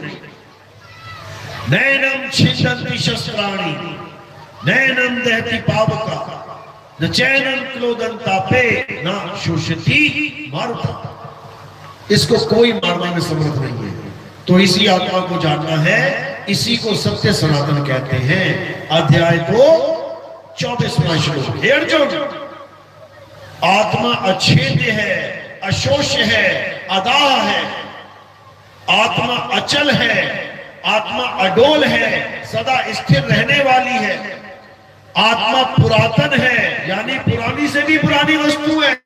नैनम छिन्दन्ति शस्त्राणि नैनम दहति पावका न चैनम क्रोधन्तापे न शोषति मारुता। इसको कोई मारने में समर्थ नहीं है। तो इसी आत्मा को जानना है, इसी को सत्य सनातन कहते हैं। अध्याय 2 24वां श्लोक। हे अर्जुन, आत्मा अछेद्य है, अशोष है, अदाह है, आत्मा अचल है, आत्मा अडोल है, सदा स्थिर रहने वाली है, आत्मा पुरातन है, यानी पुरानी से भी पुरानी वस्तु है,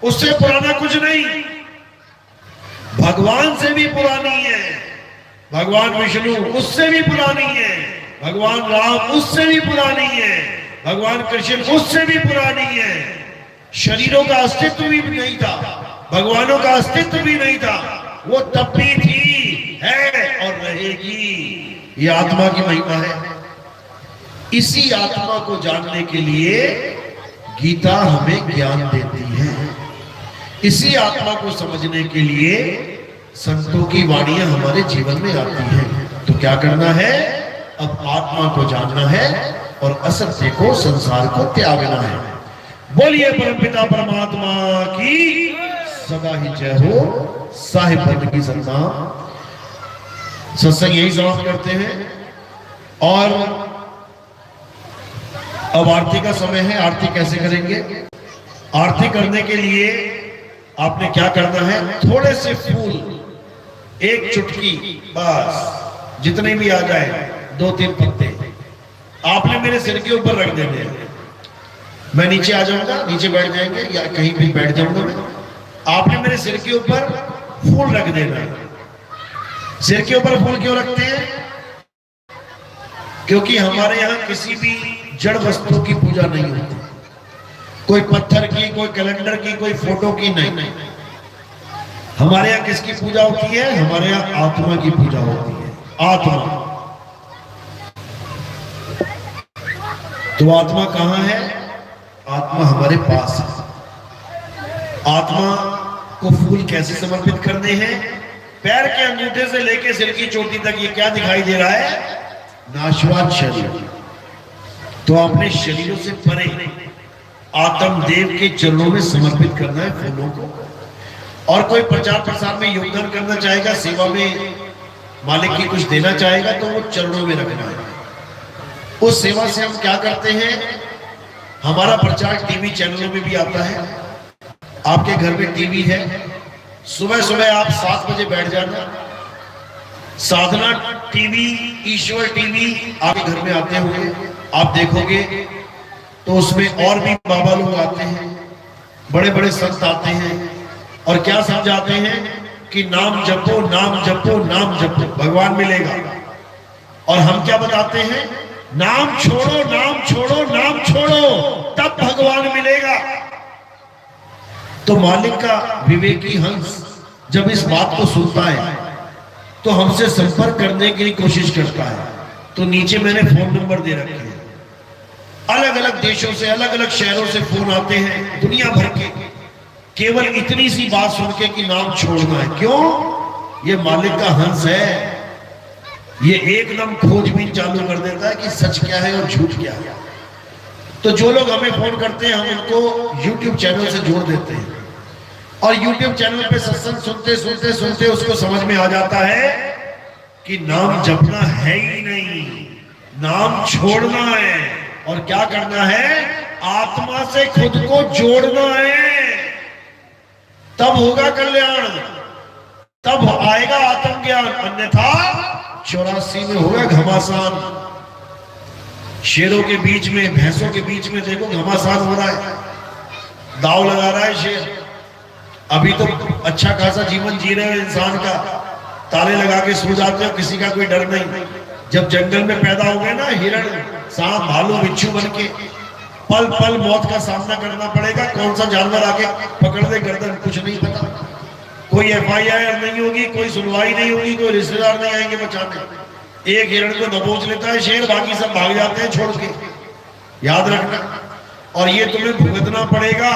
उससे पुराना कुछ नहीं, भगवान से भी पुरानी है, भगवान विष्णु उससे भी पुरानी है, भगवान राम उससे भी पुरानी है, भगवान कृष्ण उससे भी पुरानी है। शरीरों का अस्तित्व भी नहीं था, भगवानों का अस्तित्व भी नहीं था, वो तब भी थी, है और रहेगी। ये आत्मा की महिमा है। इसी आत्मा को जानने के लिए गीता हमें ज्ञान देती है। इसी आत्मा को समझने के लिए संतों की वाणियां हमारे जीवन में आती हैं। तो क्या करना है? अब आत्मा को जानना है और असत्य को, संसार को त्यागना है। बोलिए परमपिता परमात्मा की सदा ही जय हो। साहिब पद की सत्ता। सत्संग यही समाप्त करते हैं और अब आरती का समय है। आरती कैसे करेंगे? आरती करने के लिए आपने क्या करना है? थोड़े से फूल, एक चुटकी, बस जितने भी आ जाए, 2-3 पत्ते आपने मेरे सिर के ऊपर रख देने हैं। मैं नीचे आ जाऊंगा, नीचे बैठ जाएंगे या कहीं भी बैठ जाऊंगा मैं। आपने मेरे सिर के ऊपर फूल रख देना है। सिर के ऊपर फूल क्यों रखते हैं? क्योंकि हमारे यहाँ किसी भी जड़ वस्तु की पूजा नहीं होती, कोई पत्थर की, कोई कैलेंडर की, कोई फोटो की नहीं। हमारे यहाँ किसकी पूजा होती है? हमारे यहाँ आत्मा की पूजा होती है। आत्मा। तो आत्मा कहां है? आत्मा हमारे पास है। आत्मा को फूल कैसे समर्पित करने हैं? पैर के अंगूठे से लेकर सिर की चोटी तक ये क्या दिखाई दे रहा है? नाशवान शरीर। तो अपने शरीरों से परे आत्म देव के चरणों में समर्पित करना है फूलों को। और कोई प्रचार प्रसार में योगदान करना चाहेगा, सेवा में मालिक की कुछ देना चाहेगा, तो वो चरणों में रखना है। उस सेवा से हम क्या करते हैं? हमारा प्रचार टीवी चैनलों में भी आता है। आपके घर में टीवी है, सुबह सुबह आप 7 बजे बैठ जाना। साधना टीवी, ईश्वर टीवी आपके घर में आते हुए आप देखोगे तो उसमें और भी बाबा लोग आते हैं, बड़े बड़े संत आते हैं और क्या समझाते हैं कि नाम जपो, नाम जपो, नाम जपो, भगवान मिलेगा। और हम क्या बताते हैं? नाम छोड़ो, नाम छोड़ो, नाम छोड़ो, तब भगवान मिलेगा। तो मालिक का विवेकी हंस जब इस बात को सुनता है तो हमसे संपर्क करने की कोशिश करता है। तो नीचे मैंने फोन नंबर दे रखे हैं। अलग अलग देशों से, अलग अलग शहरों से फोन आते हैं, दुनिया भर के, केवल इतनी सी बात सुन के कि नाम छोड़ना है। क्यों? ये मालिक का हंस है। ये एकदम खोजबीन चालू कर देता है कि सच क्या है और झूठ क्या है। तो जो लोग हमें फोन करते हैं, हम इनको YouTube चैनल से जोड़ देते हैं और YouTube चैनल पे सत्संग सुनते सुनते सुनते उसको समझ में आ जाता है कि नाम जपना है ही नहीं, नाम छोड़ना है। और क्या करना है? आत्मा से खुद को जोड़ना है। तब होगा कल्याण, तब आएगा आत्मज्ञान। अन्यथा 84 में होगा घमासान। शेरों के बीच में, भैंसों के बीच में देखो घमासान हो रहा है, दाव लगा रहा है शेर। अभी तो अच्छा खासा जीवन जी रहे हैं इंसान का, ताले लगा के सो जाते हो, किसी का कोई डर नहीं। जब जंगल में पैदा हो गए ना हिरण, सांप, भालू, बिच्छू बन के, पल पल मौत का सामना करना पड़ेगा। कौन सा जानवर आके पकड़ दे गर्दन, कुछ नहीं पता। कोई FIR नहीं होगी, कोई सुनवाई नहीं होगी, कोई रिश्तेदार नहीं आएंगे बचाने। एक हिरण को दबोच लेता है शेर, बाकी सब भाग जाते हैं छोड़ के। याद रखना। और ये तुम्हें भुगतना पड़ेगा।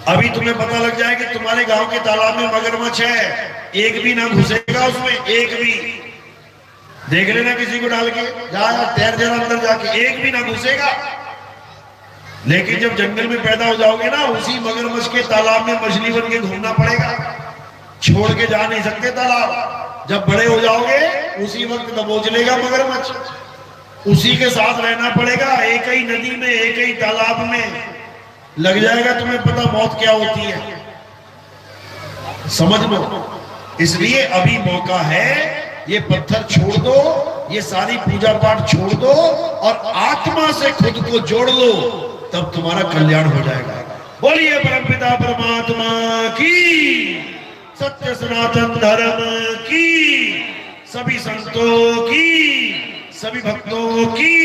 अभी तुम्हें पता लग जाए कि तुम्हारे गांव के तालाब में मगरमच्छ है, एक भी ना घुसेगा उसमें, एक भी। देख लेना किसी को डाल के, जा तैर जरा अंदर जाके, एक भी ना घुसेगा। लेकिन जब जंगल में पैदा हो जाओगे ना, उसी मगरमच्छ के तालाब में मछली बन के घूमना पड़ेगा, छोड़ के जा नहीं सकते तालाब। जब बड़े हो जाओगे उसी वक्त दबोच लेगा मगरमच्छ, उसी के साथ रहना पड़ेगा, एक ही नदी में, एक ही तालाब में। लग जाएगा तुम्हें पता मौत क्या होती है, समझ लो। इसलिए अभी मौका है, ये पत्थर छोड़ दो, ये सारी पूजा पाठ छोड़ दो और आत्मा से खुद को जोड़ लो, तब तुम्हारा कल्याण हो जाएगा। बोलिए परमपिता परमात्मा की, सत्य सनातन धर्म की, सभी संतों की, सभी भक्तों की,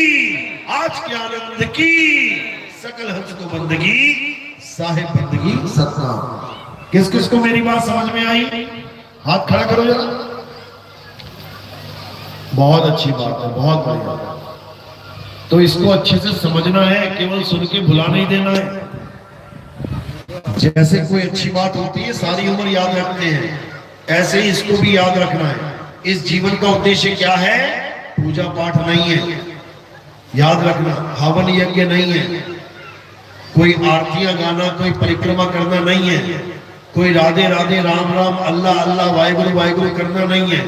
आज के आनंद की, सकल हंस को बंदगी, साहिब बंदगी सतनाम। किस किस को मेरी बात समझ में आई? हाथ खड़ा करो जरा। बहुत अच्छी बात है, बहुत बढ़िया। तो इसको अच्छे से समझना है, केवल सुन के भुला नहीं देना है। जैसे कोई अच्छी बात होती है सारी उम्र याद रखते हैं, ऐसे ही इसको भी याद रखना है। इस जीवन का उद्देश्य क्या है? पूजा पाठ नहीं है, याद रखना। हवन यज्ञ नहीं है, कोई आरतियां गाना, कोई परिक्रमा करना नहीं है, कोई राधे राधे राम राम अल्लाह अल्लाह वाहिगुरु वाहिगुरु करना नहीं है।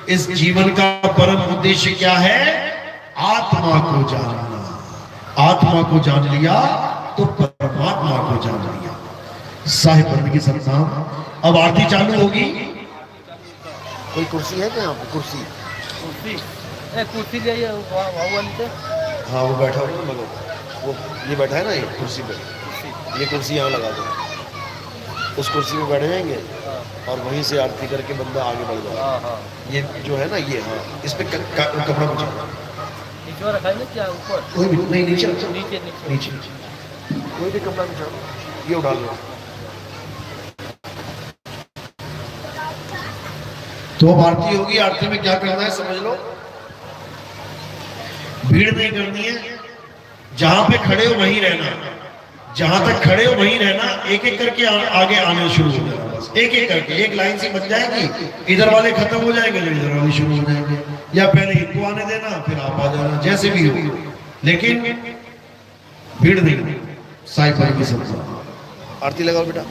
इस जीवन का परम उद्देश्य क्या है? आत्मा को जानना। आत्मा को जान लिया तो परमात्मा को जान लिया। साहिब बंदगी सतनाम। अब आरती चालू होगी। कोई कुर्सी है क्या यहाँ पे? कुर्सी कुर्सी ले आइए। हाँ वो बैठा हुआ ना, वो ये बैठा है ना, ये कुर्सी पे, ये कुर्सी यहाँ लगा दो, उस कुर्सी पे बैठ जाएंगे और वहीं से आरती करके बंदा आगे बढ़ जाएगा। ये जो है ना ये, हाँ इस पे कपड़ा बिछा नीचे रखा है ना क्या ऊपर? कोई भी नहीं, नीचे नीचे नीचे कोई भी कपड़ा बिछा, ये उठा लो। तो अब आरती होगी। आरती में क्या करना है समझ लो। भीड़ नहीं करनी है, जहां पे खड़े हो वहीं रहना, जहां तक खड़े हो वहीं रहना। एक एक करके आगे आने शुरू हो जाना, बस एक एक करके, एक लाइन सी बन जाएगी, इधर वाले खत्म हो जाएंगे, इधर वाले शुरू हो जाएंगे, या पहले इनको आने देना फिर आप आ जाना, जैसे भी हो, लेकिन भीड़ नहीं। साईं भाई की सब आरती लगाओ बेटा।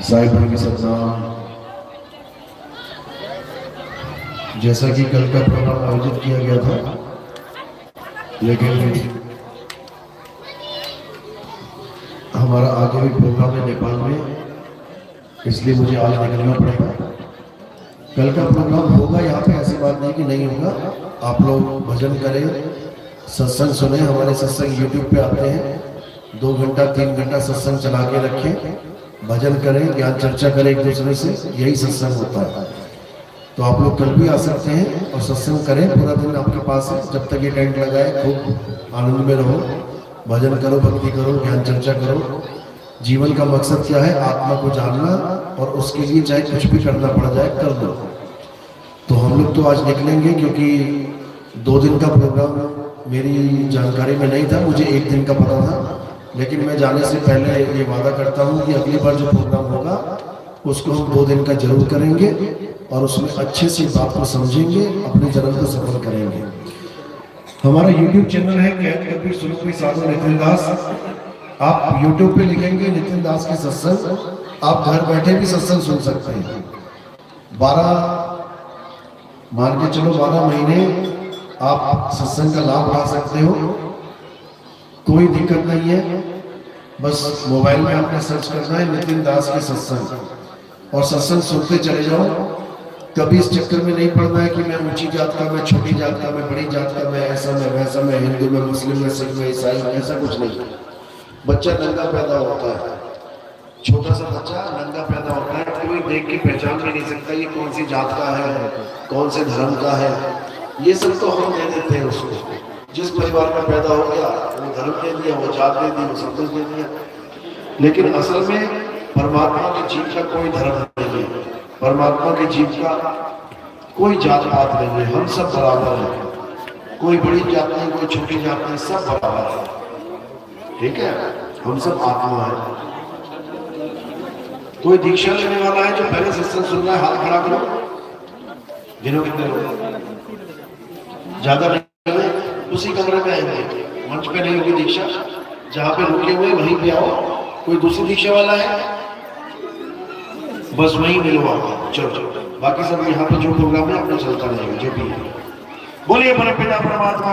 साहिब के सलाम। जैसा कि कल का प्रोग्राम आयोजित किया गया था, लेकिन हमारा आगे भी प्रोग्राम है नेपाल में, इसलिए मुझे आज निकलना पड़ेगा। कल का प्रोग्राम होगा यहाँ पे, ऐसी बात नहीं कि नहीं होगा। आप लोग भजन करें, सत्संग सुने। हमारे सत्संग यूट्यूब पे आते हैं, 2 घंटा 3 घंटा सत्संग चला के रखें, भजन करें, ज्ञान चर्चा करें एक दूसरे से, यही सत्संग होता है। तो आप लोग कल भी आ सकते हैं और सत्संग करें, पूरा दिन आपके पास है। जब तक ये टेंट लगाए खूब आनंद में रहो, भजन करो, भक्ति करो, ज्ञान चर्चा करो। जीवन का मकसद क्या है? आत्मा को जानना, और उसके लिए चाहे कुछ भी करना पड़ जाए कर दो। तो हम लोग तो आज निकलेंगे, क्योंकि 2 दिन का प्रोग्राम मेरी जानकारी में नहीं था, मुझे 1 दिन का पता था। लेकिन मैं जाने से पहले ये वादा करता हूँ कि अगली बार जो प्रोग्राम होगा उसको हम 2 दिन का जरूर करेंगे, और उसमें अच्छे से बात को समझेंगे, अपने जन्म को सफल करेंगे। हमारा YouTube चैनल है कैद कबीर सुलूकी साधु नितिन दास। आप YouTube पे लिखेंगे नितिन दास के सत्संग, आप घर बैठे भी सत्संग सुन सकते हैं। 12 मान के चलो 12 महीने आप सत्संग का लाभ उठा सकते हो, कोई दिक्कत नहीं है। बस मोबाइल में आपने सर्च करना है नितिन दास के सत्संग, और सत्संग सुनते चले जाओ। कभी इस चक्कर में नहीं पड़ना है कि मैं ऊंची जात का, मैं छोटी जात का, मैं बड़ी जात का, मैं ऐसा, मैं वैसा, मैं हिंदू, मैं मुस्लिम, मैं सिख, मैं ईसाई, ऐसा कुछ नहीं। बच्चा नंगा पैदा होता है, छोटा सा बच्चा नंगा पैदा होता है, कोई देख के पहचान भी नहीं सकता ये कौन सी जात का है, कौन से धर्म का है। ये सब तो हम दे देते हैं उसको। जिस परिवार में पैदा हो गया वो धर्म दे दिया, वो जात दे दी, वो सब कुछ दे दिया। लेकिन असल में परमात्मा के जीव का कोई धर्म नहीं है, परमात्मा के जीव का कोई जात पात नहीं है। हम सब बराबर हैं, कोई बड़ी जात नहीं, कोई छोटी जात नहीं, सब बराबर है। ठीक है, हम सब आत्मा है। कोई दीक्षा लेने वाला है जो पहले सत्संग सुन रहा है, हाथ खड़ा करो। गिनो कितने लोग? ज्यादा नहीं, उसी कमरे में आएंगे। मंच पे नहीं होगी दीक्षा, जहाँ पे रुके हुए वहीं पे आओ। कोई दूसरी दीक्षा वाला है, बस वहीं मिलो आप। चलो, बाकी सब यहाँ पे जो प्रोग्राम है अपना चलता रहेगा, जो भी है। बोलिए परम पिता परमात्मा।